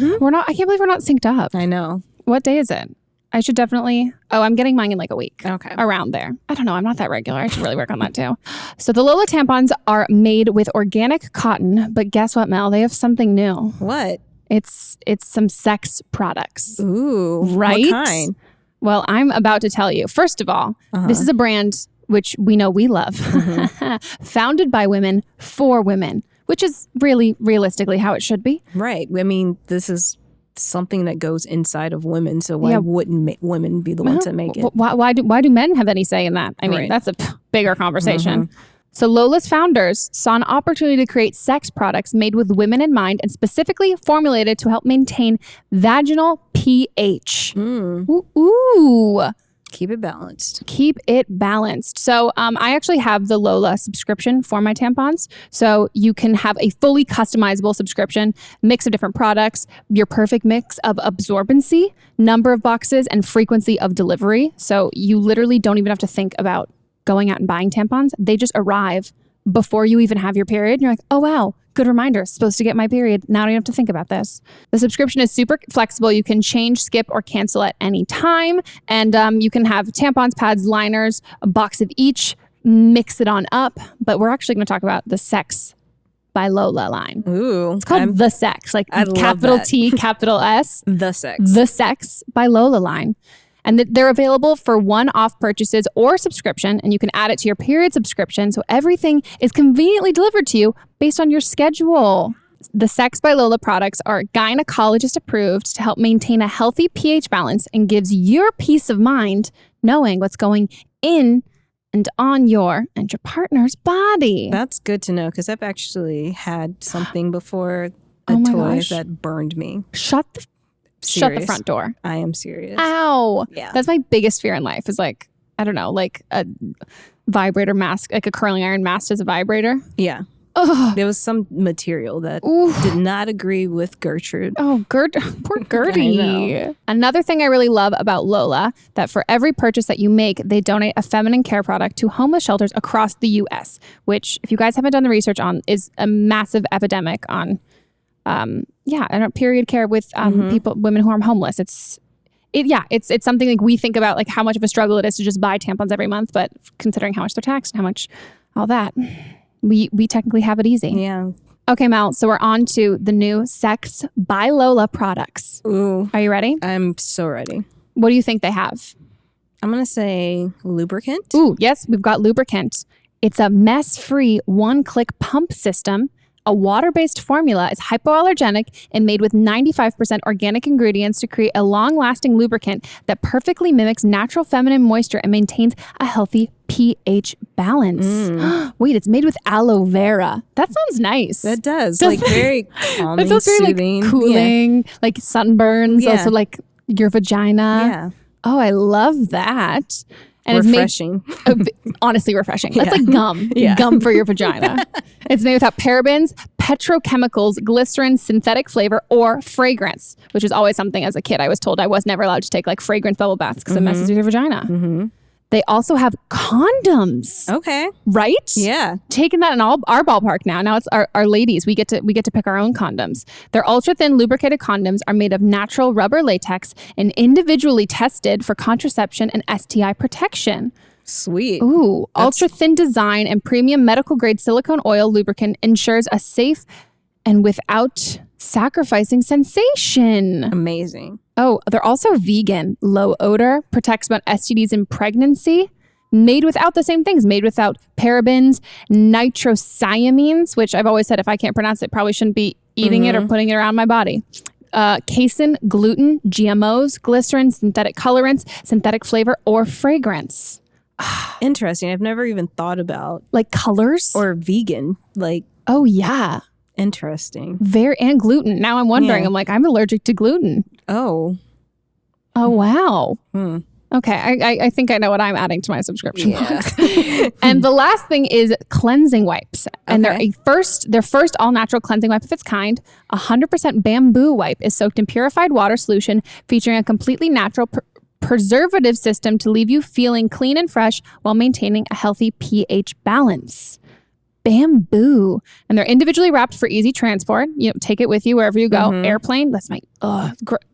can't believe we're not synced up. I know. What day is it? I should definitely, I'm getting mine in a week. Okay. Around there. I don't know. I'm not that regular. I should really work on that too. So the Lola tampons are made with organic cotton, but guess what, Mel? They have something new. What? It's some sex products. Ooh. Right? What kind? Well, I'm about to tell you. First of all, this is a brand which we know we love. Founded by women for women, which is really realistically how it should be. Right. I mean, this is something that goes inside of women, so why wouldn't women be the ones that make it? Why do men have any say in that? I mean, that's a bigger conversation. So Lola's founders saw an opportunity to create sex products made with women in mind and specifically formulated to help maintain vaginal pH. Ooh. Keep it balanced. Keep it balanced. So I actually have the Lola subscription for my tampons. So you can have a fully customizable subscription, mix of different products, your perfect mix of absorbency, number of boxes, and frequency of delivery. So you literally don't even have to think about going out and buying tampons. They just arrive before you even have your period. And you're like, oh, wow. Good reminder, supposed to get my period. Now I don't have to think about this. The subscription is super flexible. You can change, skip, or cancel at any time. And you can have tampons, pads, liners, a box of each, mix it on up. But we're actually going to talk about the Sex by Lola line. Ooh. It's called The Sex, capital T, capital S. The Sex. The Sex by Lola line. And they're available for one-off purchases or subscription, and you can add it to your period subscription, so everything is conveniently delivered to you based on your schedule. The Sex by Lola products are gynecologist approved to help maintain a healthy pH balance and gives your peace of mind knowing what's going in and on your and your partner's body. That's good to know because I've actually had something before, a toy that burned me. Shut the front door. I am serious. Ow. Yeah. That's my biggest fear in life is a vibrator mask, like a curling iron masked as a vibrator. Yeah. Ugh. There was some material that did not agree with Gertrude. Oh, poor Gertie. Another thing I really love about Lola, that for every purchase that you make, they donate a feminine care product to homeless shelters across the U.S., which, if you guys haven't done the research on, is a massive epidemic on period care with women who are homeless. It's something we think about how much of a struggle it is to just buy tampons every month, but considering how much they're taxed and how much all that, we technically have it easy. Yeah. Okay, Mel, so we're on to the new Sex by Lola products. Ooh. Are you ready? I'm so ready. What do you think they have? I'm going to say lubricant. Ooh, yes, we've got lubricant. It's a mess-free one-click pump system. A water-based formula is hypoallergenic and made with 95% organic ingredients to create a long-lasting lubricant that perfectly mimics natural feminine moisture and maintains a healthy pH balance. Wait, it's made with aloe vera. That sounds nice. That does. Very calming, it feels very soothing. Cooling, sunburns, also your vagina. Yeah. Oh, I love that. And refreshing. It's made, honestly refreshing. That's like gum. Gum for your vagina. It's made without parabens, petrochemicals, glycerin, synthetic flavor, or fragrance, which is always something as a kid I was told I was never allowed to take like fragrant bubble baths because it messes with your vagina. They also have condoms. Okay. Right? Yeah. Taking that in our ballpark now. Now it's our ladies. We get to pick our own condoms. Their ultra thin lubricated condoms are made of natural rubber latex and individually tested for contraception and STI protection. Sweet. Ooh, ultra thin design and premium medical grade silicone oil lubricant ensures a safe and without sacrificing sensation. Amazing. Oh, they're also vegan, low odor, protects about STDs in pregnancy, made without the same things, made without parabens, nitrosamines, which I've always said if I can't pronounce it, probably shouldn't be eating it or putting it around my body. Casein, gluten, GMOs, glycerin, synthetic colorants, synthetic flavor, or fragrance. Interesting. I've never even thought about like colors or vegan. Like, oh yeah. Interesting. And gluten. Now I'm wondering, I'm like, I'm allergic to gluten. Oh wow. Okay, I think I know what I'm adding to my subscription box. And the last thing is cleansing wipes. And their first all-natural cleansing wipe of its kind, 100% bamboo wipe, is soaked in purified water solution featuring a completely natural preservative system to leave you feeling clean and fresh while maintaining a healthy pH balance. Bamboo. And they're individually wrapped for easy transport. You know, take it with you wherever you go. Airplane. That's my,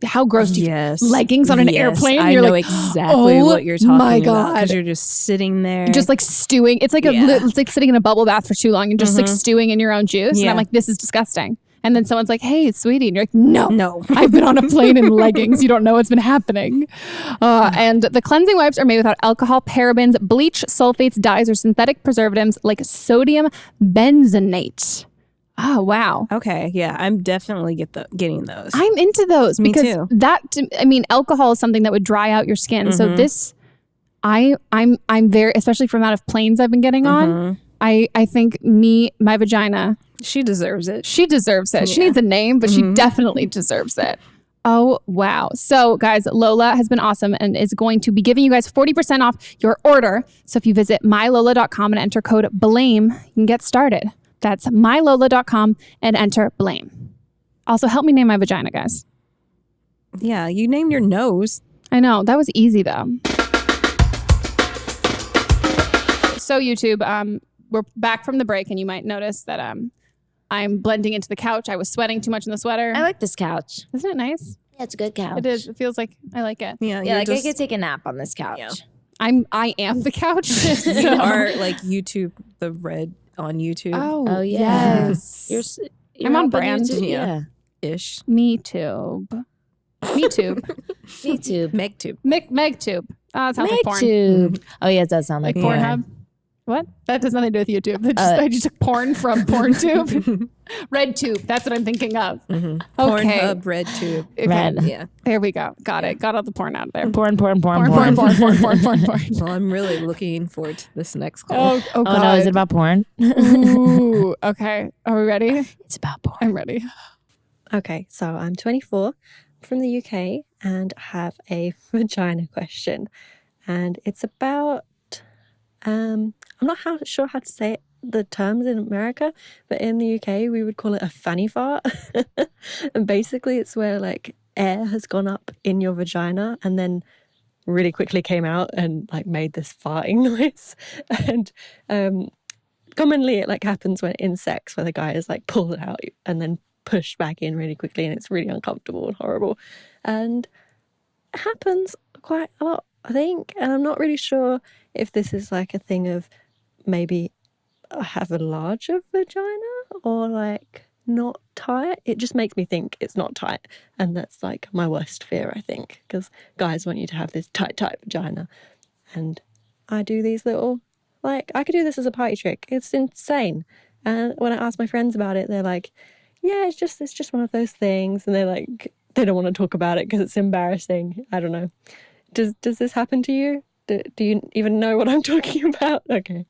how gross do you, leggings on an airplane? I know exactly what you're talking about. Because you're just sitting there. Just like stewing. It's like it's like sitting in a bubble bath for too long and just like stewing in your own juice. And I'm like, this is disgusting. And then someone's like, hey, sweetie. And you're like, no. I've been on a plane in leggings. You don't know what's been happening. And the cleansing wipes are made without alcohol, parabens, bleach, sulfates, dyes, or synthetic preservatives like sodium benzenate. Oh, wow. Okay. Yeah, I'm definitely getting those. I'm into those. Me because too. alcohol is something that would dry out your skin. So this, I'm very, especially from out of planes I've been getting on, I think my vagina... She deserves it. She deserves it. She needs a name, but she definitely deserves it. Oh, wow. So, guys, Lola has been awesome and is going to be giving you guys 40% off your order. So if you visit mylola.com and enter code BLAME, you can get started. That's mylola.com and enter BLAME. Also, help me name my vagina, guys. Yeah, you named your nose. I know. That was easy, though. So, YouTube, we're back from the break, and you might notice that I'm blending into the couch. I was sweating too much in the sweater. I like this couch. Isn't it nice? Yeah, it's a good couch. It is. It feels like I like it. Yeah, like I could take a nap on this couch. Yeah. I am the couch. You are like YouTube, the red on YouTube. Oh yes. You're I'm on brand. Yeah. Ish. Me too. MeTube. MegTube. MegTube. Oh, it sounds like porn. MegTube. Oh yeah, it does sound like Pornhub. What? That has nothing to do with YouTube. I just took porn from PornTube. RedTube. That's what I'm thinking of. Okay. Pornhub, RedTube. Okay. Red. Yeah. There we go. Got it. Got all the porn out there. Porn. Well, I'm really looking forward to this next call. Oh God. No, is it about porn? Ooh. Okay. Are we ready? It's about porn. I'm ready. Okay, so I'm 24, from the UK, and have a vagina question. And it's about, I'm not sure how to say the terms in America, but in the UK, we would call it a fanny fart. And basically, it's where like air has gone up in your vagina and then really quickly came out and like made this farting noise. And commonly, it like happens when in sex, where the guy is like pulled it out and then pushed back in really quickly, and it's really uncomfortable and horrible. And it happens quite a lot, I think. And I'm not really sure if this is like a thing of maybe I have a larger vagina or like not tight. It just makes me think it's not tight. And that's like my worst fear, I think, because guys want you to have this tight vagina. And I do these little, like, I could do this as a party trick. It's insane. And when I ask my friends about it, they're like, yeah, it's just one of those things. And they're like, they don't want to talk about it because it's embarrassing. I don't know. Does this happen to you? Do you even know what I'm talking about? Okay.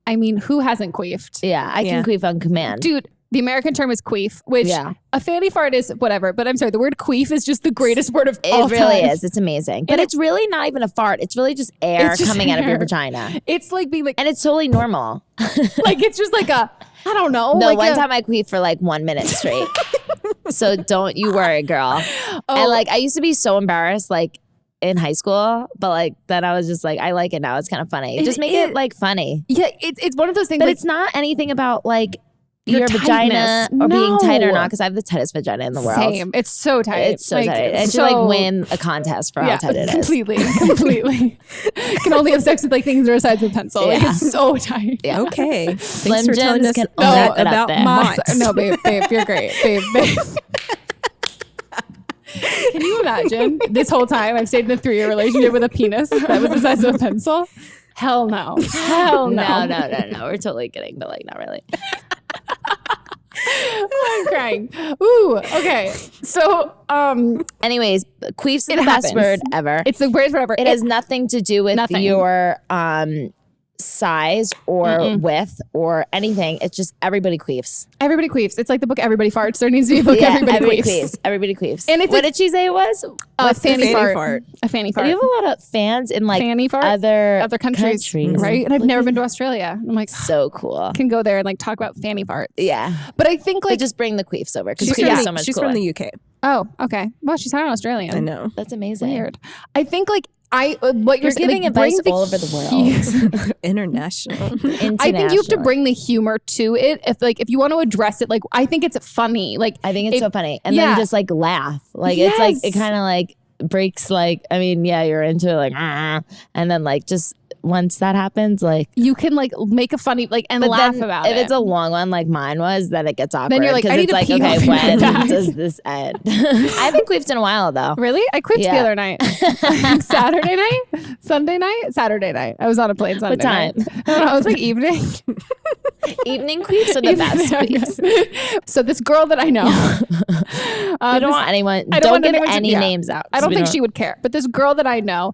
I mean, who hasn't queefed? Yeah, I can queef on command. Dude, The American term is queef, which a fanny fart is whatever. But I'm sorry, the word queef is just the greatest word of all time. It really is. It's amazing. But it's really not even a fart. It's really just air coming out of your vagina. It's like being like, and it's totally normal. Like it's just like I don't know. No, like one time I queefed for like 1 minute straight. So don't you worry, girl. And like I used to be so embarrassed, like in high school, but like then I was just like, I like it now. It's kind of funny. Just make it like funny. Yeah, it's one of those things. But like, it's not anything about like your tightness. vagina or being tight or not, because I have the tightest vagina in the world. Same. It's so tight. It's so tight. It should like win a contest for how tight it is. Completely. Can only have sex with like things that are the size of a pencil. Like it's so tight. Yeah. Okay. Slim Thanks for telling Jims us can that own about that. No, babe, you're great. Babe. Can you imagine this whole time I've stayed in a 3-year relationship with a penis that was the size of a pencil? Hell no. Hell no. No. We're totally kidding, but like not really. I'm crying. Ooh, okay. So, anyways, queefs is the happens. best word ever. It's the greatest word ever. It has nothing to do with your size or width or anything. It's just everybody queefs. Everybody queefs. It's like the book Everybody Farts. There needs to be a book Everybody Queefs. Everybody queefs. And it's what did she say it was? A fanny fart. A fanny fart. You have a lot of fans in like fanny fart? other countries, right? And I've never been to Australia. I'm like, so cool. Can go there and like talk about fanny farts. Yeah. But I think like but just bring the queefs over because she's so much she's cooler. from the UK. Oh, okay. Well, she's not Australian. I know. That's amazing. Weird. I think like what you're giving like, advice all over the world. International. I think you have to bring the humor to it. If you want to address it, like I think it's funny. Like I think it's so funny, and then just like laugh. Like it's like it kind of like breaks. Like I mean, yeah, you're into it, like, and then like just. Once that happens, like you can like make a funny like and laugh about it. If it's a long one, like mine was, then it gets awkward. Then you're like, I need it's to like, pee okay, off when your back. does this end? I haven't queefed in a while though. Really? I queefed the other night. Saturday night, Sunday night, Saturday night. I was on a plane Sunday. What time? Night. I don't know. It was like evening. Evening queefs are the best queefs. So this girl that I know, I don't want anyone. Don't give any names out. I don't think she would care. But this girl that I know,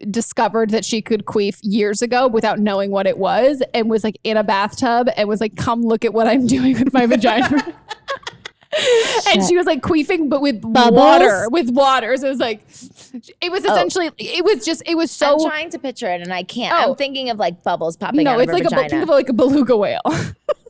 discovered that she could queef years ago without knowing what it was, and was like in a bathtub and was like, come look at what I'm doing with my vagina. And she was like queefing but with water. So it was like it was essentially it was so I'm trying to picture it and I can't. I'm thinking of like bubbles popping out of her like vagina. think of like a beluga whale.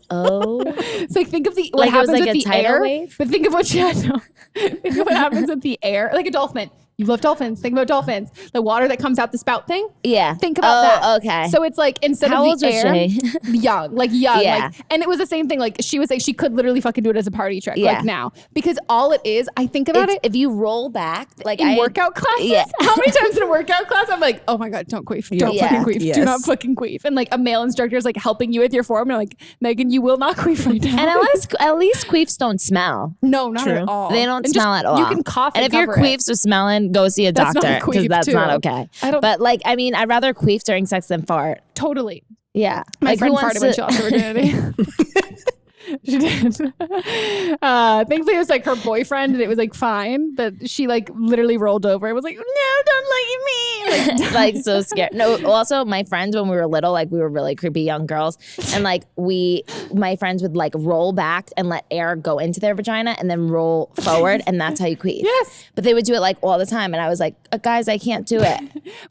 Oh, it's like think of what like happens it was like with a the air, wave? but think of what think of what happens with the air, like a dolphin. You love dolphins. Think about dolphins. The water that comes out the spout thing. Yeah. Think about that. Okay. So it's like instead How of old the was air, she? young. Yeah. Like, and it was the same thing. Like she was like she could literally fucking do it as a party trick. Like now, because all it is, I think about it. If you roll back, like in workout classes. Yeah. How many times in a workout class I'm like, oh my god, don't queef, don't fucking queef, yes. do not fucking queef, and like a male instructor is like helping you with your form, and I'm like, Megan, you will not queef right now. And at least queefs don't smell. No, not at all. They don't smell at all. You can cough. And if your queefs are smelling, go see a doctor because that's not okay. But like, I mean, I'd rather queef during sex than fart. Totally. Yeah. My like, friend farted when she lost her virginity. She did. Thankfully, it was like her boyfriend, and it was like fine. But she like literally rolled over and was like, "No, don't look at me!" Like so scared. No. Also, my friends when we were little, like we were really creepy young girls, and like my friends would like roll back and let air go into their vagina, and then roll forward, and that's how you queef. Yes. But they would do it like all the time, and I was like, guys, I can't do it.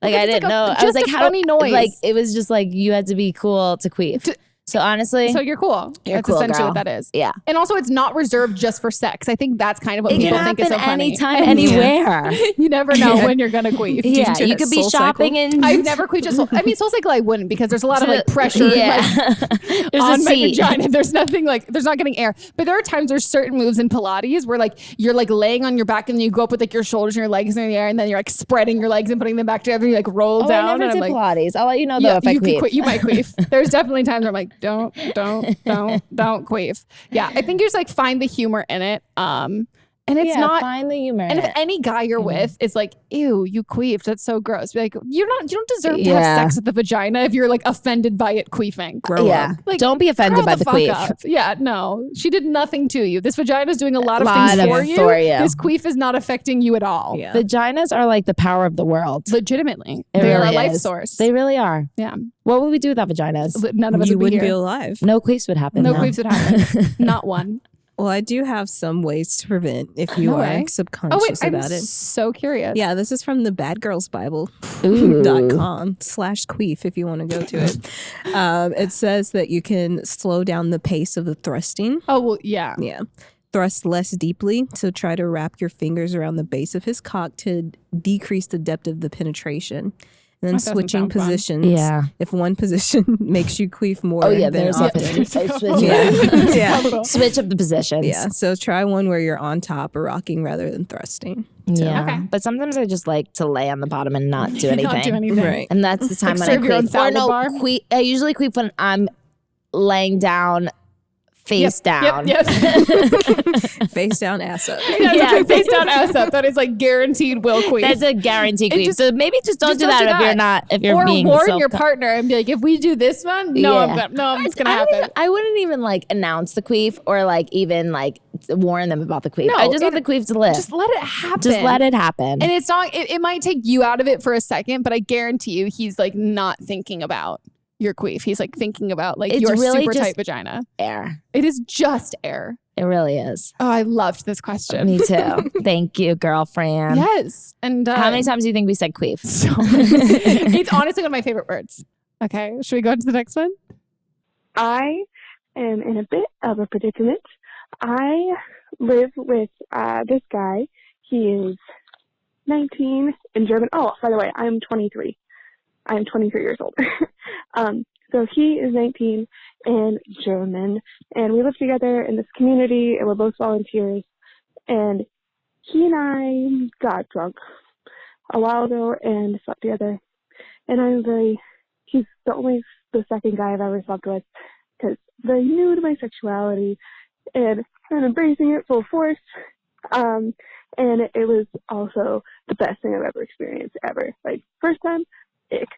Like I didn't know. I was like, how funny noise. Like it was just like you had to be cool to queef. So honestly, so you're cool. That's cool, essentially girl. what that is. Yeah. And also, it's not reserved just for sex. I think that's kind of what people think is so funny. Anytime, anywhere. You never know when you're gonna queef. Yeah, you could be shopping and I've never queefed at Soul. I mean, SoulCycle I wouldn't because there's a lot of like pressure on my vagina. There's nothing like there's not getting air. But there are times there's certain moves in Pilates where like you're like laying on your back and you go up with like your shoulders and your legs in the air, and then you're like spreading your legs and putting them back together and you like roll down. I never and did I'm like, Pilates. I'll let you know though if I queef. You might queef. There's definitely times where I'm like, don't queef. Yeah, I think you just like find the humor in it. And And it's not find the humor. And if any guy you're with is like, ew, you queefed, that's so gross. Be like, you don't deserve to have sex with the vagina if you're like offended by it queefing. Grow up. Like, don't be offended by the queef. Up. Yeah, no. She did nothing to you. This vagina is doing a lot of things for you. This queef is not affecting you at all. Yeah. Vaginas are like the power of the world. Legitimately. They are a life source. They really are. Yeah. What would we do without vaginas? None of us wouldn't be alive. No queefs would happen. No queefs would happen. Not one. Well, I do have some ways to prevent if you are subconscious about it. So curious. Yeah, this is from the badgirlsbible.com/queef if you want to go to it. It says that you can slow down the pace of the thrusting. Oh, well, yeah. Yeah. Thrust less deeply. So try to wrap your fingers around the base of his cock to decrease the depth of the penetration. And then switching positions. Yeah. If one position makes you queef more, there's often. switch up the positions. Yeah. So try one where you're on top or rocking rather than thrusting. So. Yeah. Okay. But sometimes I just like to lay on the bottom and not do anything. Not do anything. Right. And that's the time when I queef. I usually queef when I'm laying down. Face down. Yep. Face down, ass up. Yeah, face down, ass up. That is like guaranteed will queef. That's a guaranteed queef. So maybe just don't do that if you're being or warn your partner and be like, if we do this one, it's gonna happen. I wouldn't even like announce the queef or like even like warn them about the queef. No, I just want the queef to live. Just let it happen. Just let it happen. And it's not. It might take you out of it for a second, but I guarantee you, he's like not thinking about your queef. He's like thinking about like your really super tight vagina. Air. It is just air. It really is. Oh, I loved this question. Me too. Thank you, girlfriend. Yes. And how many times do you think we said queef? So it's honestly one of my favorite words. Okay, should we go to the next one? I am in a bit of a predicament. I live with this guy. He is 19 in German. Oh, by the way, I'm 23. I'm 23 years old. So he is 19 and German, and we live together in this community, and we're both volunteers. And he and I got drunk a while ago and slept together. And he's the second guy I've ever slept with, because very new to my sexuality, and I'm embracing it full force. And it was also the best thing I've ever experienced ever. Like, first time, ick.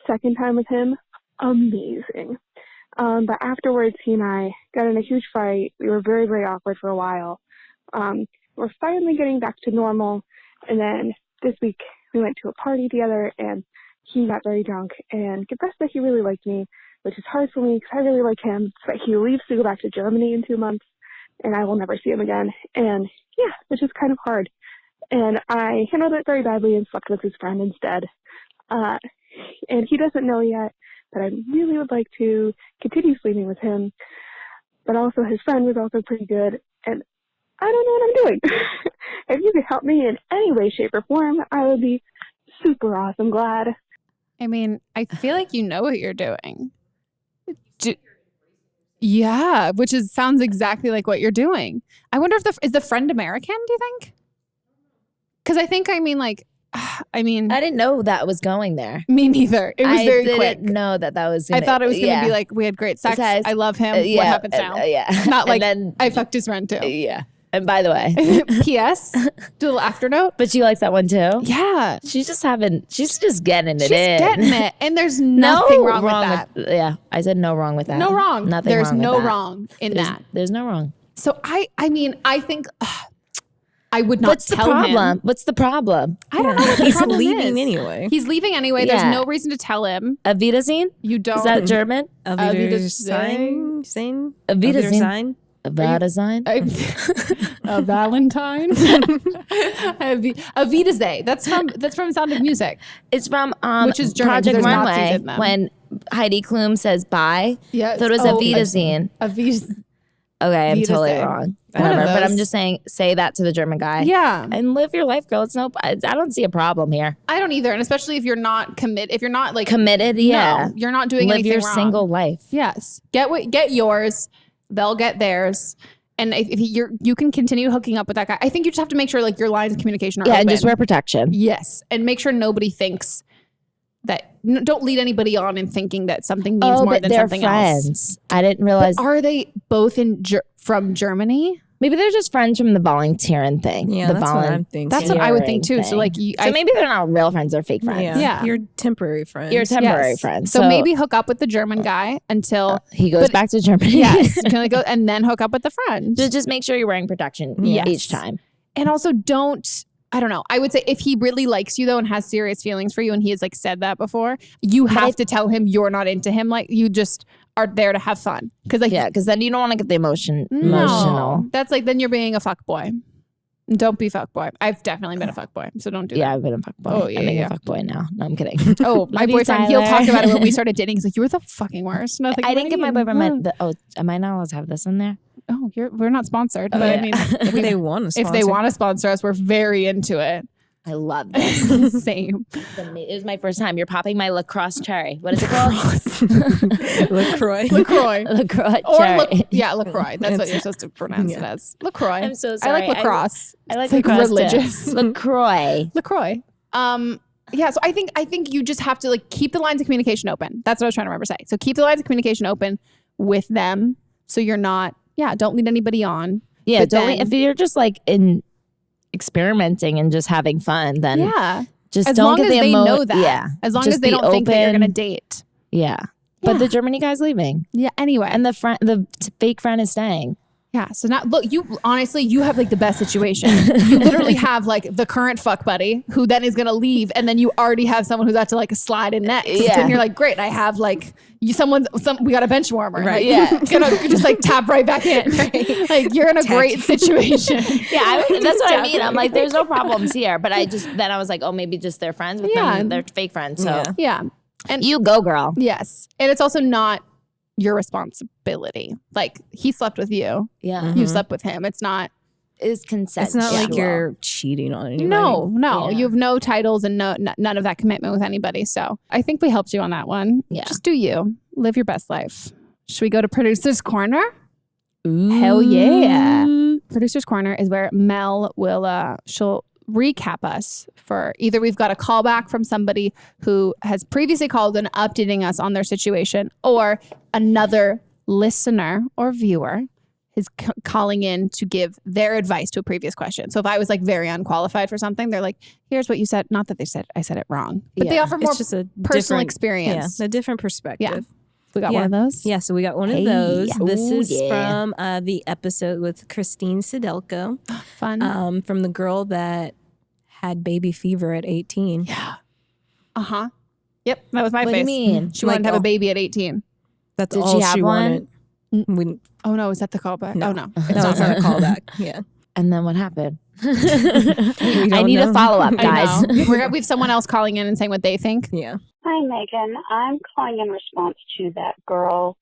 Second time with him, amazing. But afterwards, he and I got in a huge fight. We were very, very awkward for a while. We're finally getting back to normal. And then this week, we went to a party together, and he got very drunk and confessed that he really liked me, which is hard for me because I really like him. But he leaves to go back to Germany in 2 months, and I will never see him again. And yeah, which is kind of hard. And I handled it very badly and slept with his friend instead. And he doesn't know yet, but I really would like to continue sleeping with him. But also his friend was also pretty good, and I don't know what I'm doing. If you could help me in any way, shape, or form, I would be super awesome glad. I mean, I feel like you know what you're doing. Yeah, which sounds exactly like what you're doing. I wonder if is the friend American, do you think? Because I didn't know that was going there. Me neither. It was very quick. I didn't know that was I thought it was going to be like, we had great sex. I love him. What happens now? Not like, I fucked his friend too. Yeah. And by the way, P.S. Do a little after note. But she likes that one too. Yeah. She's just getting it in. She's getting it. And there's nothing wrong with that. Yeah. I said no wrong with that. No wrong. Nothing there's wrong with no that. wrong in that. There's no wrong. So I think I would not tell him. What's the problem? I don't know what the problem is. He's leaving anyway. He's leaving anyway. Yeah. There's no reason to tell him. Auf Wiedersehen? You don't. Is that German? Auf Wiedersehen. Auf Wiedersehen. A Valentine. A Wiedersehen. That's from Sound of Music. It's from which is German, Project Runway when Heidi Klum says bye. Yeah. So it was a Wiedersehen. Okay, I'm totally wrong. Whatever, but I'm just saying, say that to the German guy. Yeah. And live your life, girl. I don't see a problem here. I don't either. And especially if you're not committed, if you're not like committed, yeah. No, you're not doing anything wrong. Live your single life. Yes. Get yours. They'll get theirs. And if you can continue hooking up with that guy. I think you just have to make sure like your lines of communication are open. And just wear protection. Yes. And make sure nobody thinks that, don't lead anybody on in thinking that something means more than something friends. else. I didn't realize. But are they both from Germany? Maybe they're just friends from the volunteering thing. Yeah, that's what I'm thinking. That's what I would think too. So like, so maybe they're not real friends; they're fake friends. Yeah. You're temporary friends. You're temporary friends. So maybe hook up with the German guy until he goes back to Germany. Yes, can I go and then hook up with the friend. Just make sure you're wearing protection each time. And also I don't know. I would say if he really likes you though and has serious feelings for you, and he has like said that before, you have to tell him you're not into him. Like you just are there to have fun. Because then you don't want to get the emotional. That's like then you're being a fuckboy. Don't be fuckboy. I've definitely been a fuckboy, so don't do that. Yeah, I've been a fuckboy. Oh, yeah, I'm being yeah. a fuckboy now. No, I'm kidding. Oh, my boyfriend, he'll talk about it when we started dating. He's like, you were the fucking worst. And I was like, I didn't get my boyfriend. Am I not allowed to have this in there? Oh, we're not sponsored. But I mean, if they want to sponsor us, we're very into it. I love this. Same. It was my first time. You're popping my lacrosse cherry. What is it called? LaCroix. LaCroix. LaCroix Or cherry. LaCroix. That's what you're supposed to pronounce it as. LaCroix. I'm so sorry. I like lacrosse. I like it's lacrosse like religious. too. LaCroix. LaCroix. Yeah, so I think you just have to like keep the lines of communication open. That's what I was trying to remember to say. So keep the lines of communication open with them so you're not, don't lead anybody on. Yeah, if you're just like experimenting and just having fun, then just as don't long get as the they know that. Yeah, as long just as they don't think that you're gonna date. Yeah. But the Germany guy's leaving. Yeah. Anyway, and the fake friend is staying. Yeah. So you have like the best situation. You literally have like the current fuck buddy who then is gonna leave, and then you already have someone who's got to like slide in next. Yeah. And you're like, great, I have like we got a bench warmer. Right. Like, gonna just like tap right back in. Right. Like you're in a great situation. Yeah. That's what I mean. I'm like, there's no problems here. But I was like, oh, maybe just they're friends with them. They're fake friends. So yeah. And you go, girl. Yes. And it's also not your responsibility. Like he slept with you. Yeah. You slept with him. It's consent. It's not like you're cheating on anybody. No. Yeah. You have no titles and none of that commitment with anybody. So I think we helped you on that one. Yeah. Just do you. Live your best life. Should we go to Producer's Corner? Ooh. Hell yeah. Producer's Corner is where Mel will, she'll recap us for either we've got a callback from somebody who has previously called and updating us on their situation, or another listener or viewer is calling in to give their advice to a previous question. So if I was like very unqualified for something, they're like, here's what you said. Not that I said it wrong, but they offer more just a personal experience. Yeah, a different perspective. Yeah. We got one of those. Yeah, so we got one of those. This is yeah. from the episode with Christine Sidelko. Fun. From the girl that had baby fever at 18. Yeah. Uh-huh. Yep. That was my What face. do you mean? She wanted to have a baby at 18. That's Did all she have wanted. Oh no, is that the callback? No. Oh no. No, it's not a callback. Yeah. And then what happened? I need a follow-up, guys. We have someone else calling in and saying what they think. Yeah. Hi, Meghan. I'm calling in response to that girl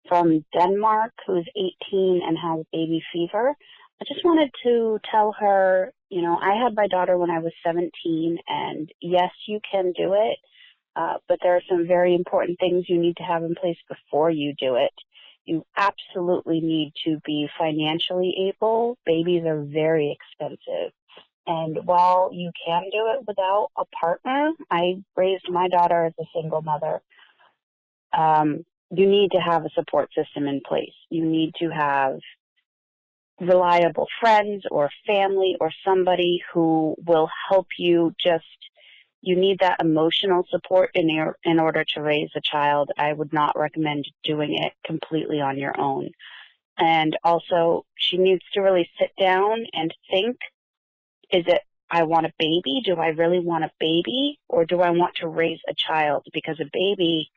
from Denmark who's 18 and has baby fever. I just wanted to tell her, I had my daughter when I was 17, and yes, you can do it, but there are some very important things you need to have in place before you do it. You absolutely need to be financially able. Babies are very expensive. And while you can do it without a partner, I raised my daughter as a single mother. You need to have a support system in place. You need to have reliable friends or family or somebody who will help you. You need that emotional support in order to raise a child. I would not recommend doing it completely on your own. And also, she needs to really sit down and think, is it, I want a baby? Do I really want a baby? Or do I want to raise a child? Because a baby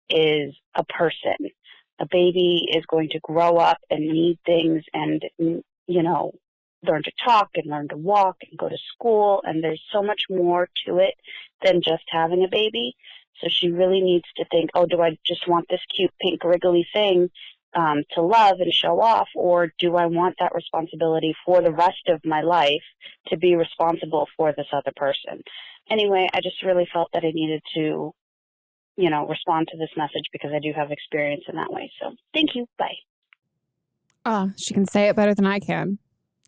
is a person. A baby is going to grow up and need things and, learn to talk and learn to walk and go to school. And there's so much more to it than just having a baby. So she really needs to think, do I just want this cute pink wriggly thing to love and show off? Or do I want that responsibility for the rest of my life to be responsible for this other person? Anyway, I just really felt that I needed to, respond to this message because I do have experience in that way. So thank you. Bye. Oh, she can say it better than I can.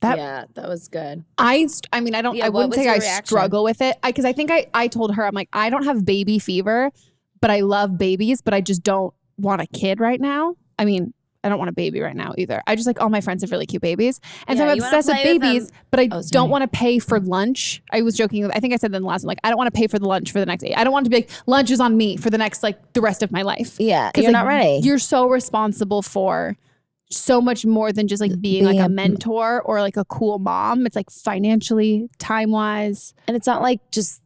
That was good. I wouldn't say I struggle with it because I think I told her, I'm like, I don't have baby fever, but I love babies, but I just don't want a kid right now. I mean, I don't want a baby right now either. I just like all my friends have really cute babies. And Yeah, so I'm you wanna obsessed with play with babies, them. but I Oh, sorry. don't want to pay for lunch. I was joking. I think I said that in the last one. Like, I don't want to pay for the lunch for the next 8. I don't want to be like, lunch is on me for the next, like, the rest of my life. Yeah, 'Cause, you're like, not ready. You're so responsible for so much more than just like being like a mentor or like a cool mom. It's like financially, time-wise. And it's not like just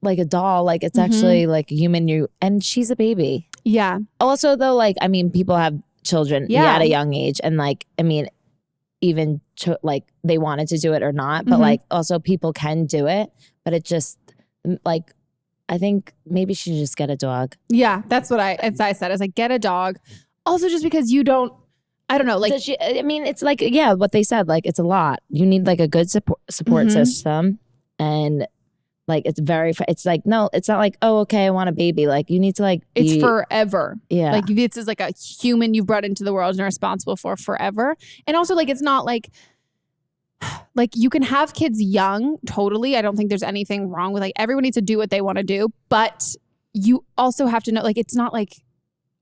like a doll. Like it's actually like a human. And she's a baby. Yeah. Also, though, like, I mean, people have children at a young age. And like, I mean, even like they wanted to do it or not. But like also people can do it. But it just like, I think maybe she should just get a dog. Yeah. That's what I said. I was like, get a dog. Also just because you don't, I don't know, like, I mean, it's like, yeah, what they said, like, it's a lot. You need like a good support system. And like, it's like, no, it's not like, oh, okay, I want a baby. Like, you need to like, it's forever. Yeah. Like, this is like a human you've brought into the world and are responsible for forever. And also, like, it's not like you can have kids young, totally. I don't think there's anything wrong with like, everyone needs to do what they want to do. But you also have to know, like, it's not like,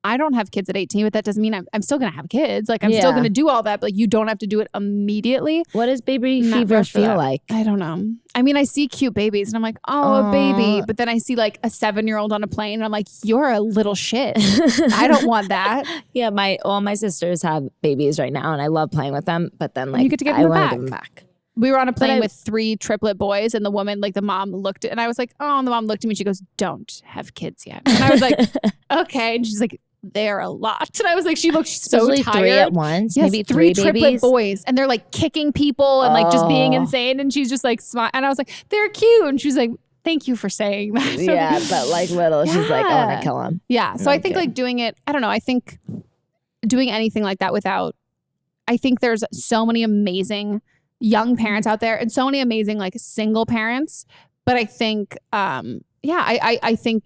I don't have kids at 18, but that doesn't mean I'm still going to have kids. Like, I'm still going to do all that, but like, you don't have to do it immediately. What does baby fever feel like? I don't know. I mean, I see cute babies and I'm like, oh, a baby. But then I see like a 7-year-old on a plane and I'm like, you're a little shit. I don't want that. Yeah, all my sisters have babies right now and I love playing with them. But then like, you get to I want to give them back. We were on a plane with 3 triplet boys and the woman, like the mom looked at, and I was like, oh, and the mom looked at me. She goes, don't have kids yet. And I was like, okay. And she's like, they're a lot. And I was like, she looked so tired. 3 at once, yes, maybe 3 3 triplet babies. boys, and they're like kicking people and like just being insane. And she's just like, smile. And I was like, they're cute. And she was like, thank you for saying that. Yeah, but like little, she's like, I want to kill him. Yeah. So I think like doing it, I don't know. I think doing anything like that without, I think there's so many amazing young parents out there and so many amazing like single parents. But I think, I think,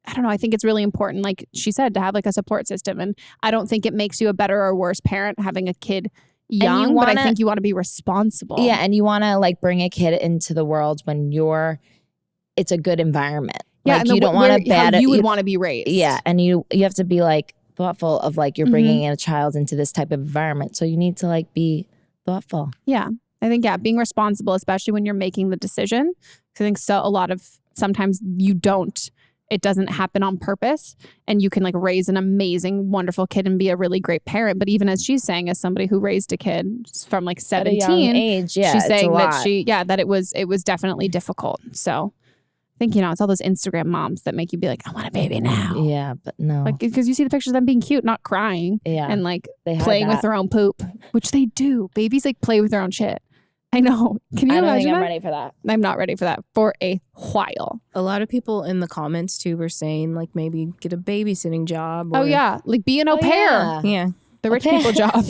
I don't know. I think it's really important, like she said, to have like a support system. And I don't think it makes you a better or worse parent having a kid young, but I think you want to be responsible. Yeah. And you want to like bring a kid into the world when it's a good environment. Yeah. Like, and you don't want to how you would want to be raised. Yeah. And you have to be like thoughtful of like, you're bringing in a child into this type of environment. So you need to like be thoughtful. Yeah. I think, being responsible, especially when you're making the decision. Because I think sometimes it doesn't happen on purpose, and you can like raise an amazing, wonderful kid and be a really great parent. But even as she's saying, as somebody who raised a kid from like 17, at a young age, she's saying that it was definitely difficult. So I think, it's all those Instagram moms that make you be like, I want a baby now. Yeah, but no. Like, because you see the pictures of them being cute, not crying. Yeah. And like playing with their own poop, which they do. Babies like play with their own shit. I know. Can you imagine I don't think that? I'm ready for that. I'm not ready for that for a while. A lot of people in the comments too were saying like maybe get a babysitting job. Oh yeah, like be an au pair. Yeah. The rich people job.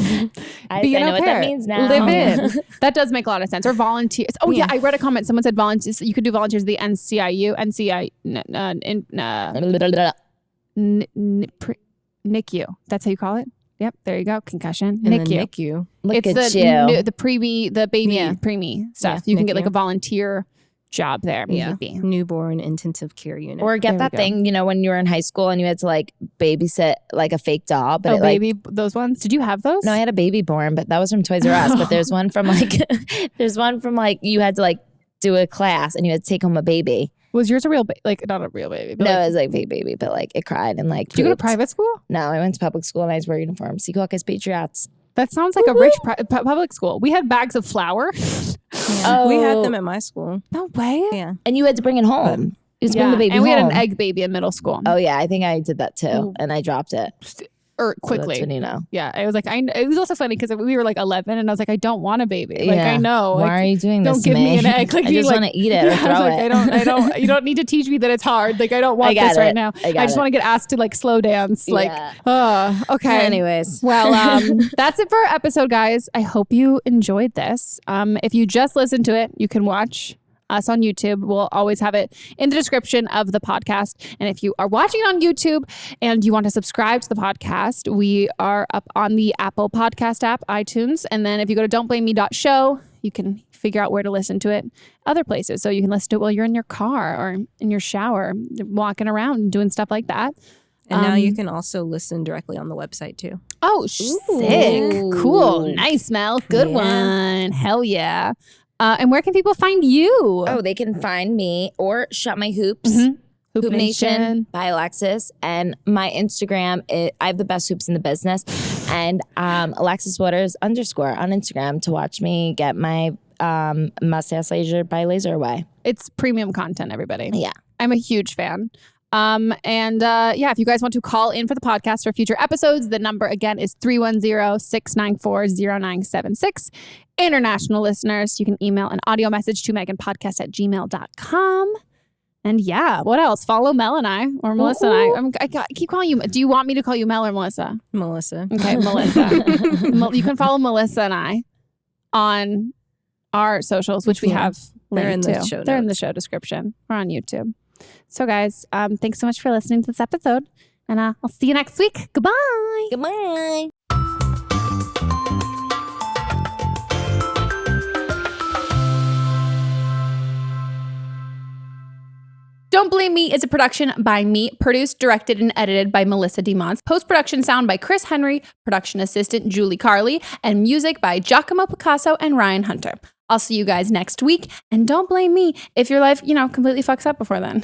I Be an know au what pair. that means now. Live in. That does make a lot of sense. Or volunteers. Oh yeah, I read a comment. Someone said volunteers. You could do volunteers at the NICU. That's how you call it. Yep, there you go. Concussion. And NICU. then NICU. Look It's at the you. the baby preemie stuff. Yeah, You can get NICU. like a volunteer job there. Yeah. Maybe. Newborn intensive care unit. Or get There we that go. thing, when you were in high school and you had to like babysit like a fake doll. But baby, those ones. Did you have those? No, I had a baby born, but that was from Toys R Us. But there's one from like, you had to like do a class and you had to take home a baby. Was yours a real baby? Like not a real baby. But No, like, it was like fake baby, but like it cried and like. did you go to pooped. private school? No, I went to public school and I wear uniforms. Seahawks Patriots. That sounds like a rich public school. We had bags of flour. Yeah. We had them at my school. No way. Yeah. And you had to bring it home. You just bring the baby and we home. had an egg baby in middle school. Oh yeah, I think I did that too, Ooh. and I dropped it. Or So quickly. that's when you know. Yeah, I was like, it was also funny because we were like 11, and I was like, I don't want a baby. Like Yeah. I know. Why like, are you doing don't this? give to me an egg. Like I you just like, want to eat it or I was throw like, it. I don't. You don't need to teach me that it's hard. Like I don't want got this right it. now. I got just it. want to get asked to like slow dance. Like, Yeah. okay. Anyways. Well, that's it for our episode, guys. I hope you enjoyed this. If you just listened to it, you can watch us on YouTube. We'll always have it in the description of the podcast. And if you are watching it on YouTube and you want to subscribe to the podcast, we are up on the Apple Podcast app, iTunes. And then if you go to don'tblameme.show, you can figure out where to listen to it other places. So you can listen to it while you're in your car or in your shower, walking around and doing stuff like that. And now you can also listen directly on the website too. Oh, sick. Cool. Nice, Mel. Good one. Hell yeah. And where can people find you? Oh, they can find me or Shut My Hoops. Hoop Nation by Alexis. And my Instagram, I have the best hoops in the business. And Alexis Waters _ on Instagram to watch me get my mustache laser by Laser Away. It's premium content, everybody. Yeah. I'm a huge fan. If you guys want to call in for the podcast for future episodes, the number again is 310-694-0976. International listeners, you can email an audio message to meghanpodcast@gmail.com. And yeah, what else? Follow Mel and I, or Melissa and I. I keep calling you. Do you want me to call you Mel or Melissa? Melissa. Okay, Melissa. You can follow Melissa and I on our socials, which we have They're in linked the to. show They're in the notes. show description. We're on YouTube. So guys, thanks so much for listening to this episode. And I'll see you next week. Goodbye. Goodbye. Don't Blame Me is a production by me, produced, directed, and edited by Melissa DeMonts. Post-production sound by Chris Henry, production assistant Julie Carley, and music by Giacomo Picasso and Ryan Hunter. I'll see you guys next week, and don't blame me if your life, completely fucks up before then.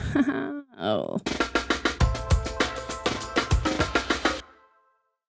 Oh.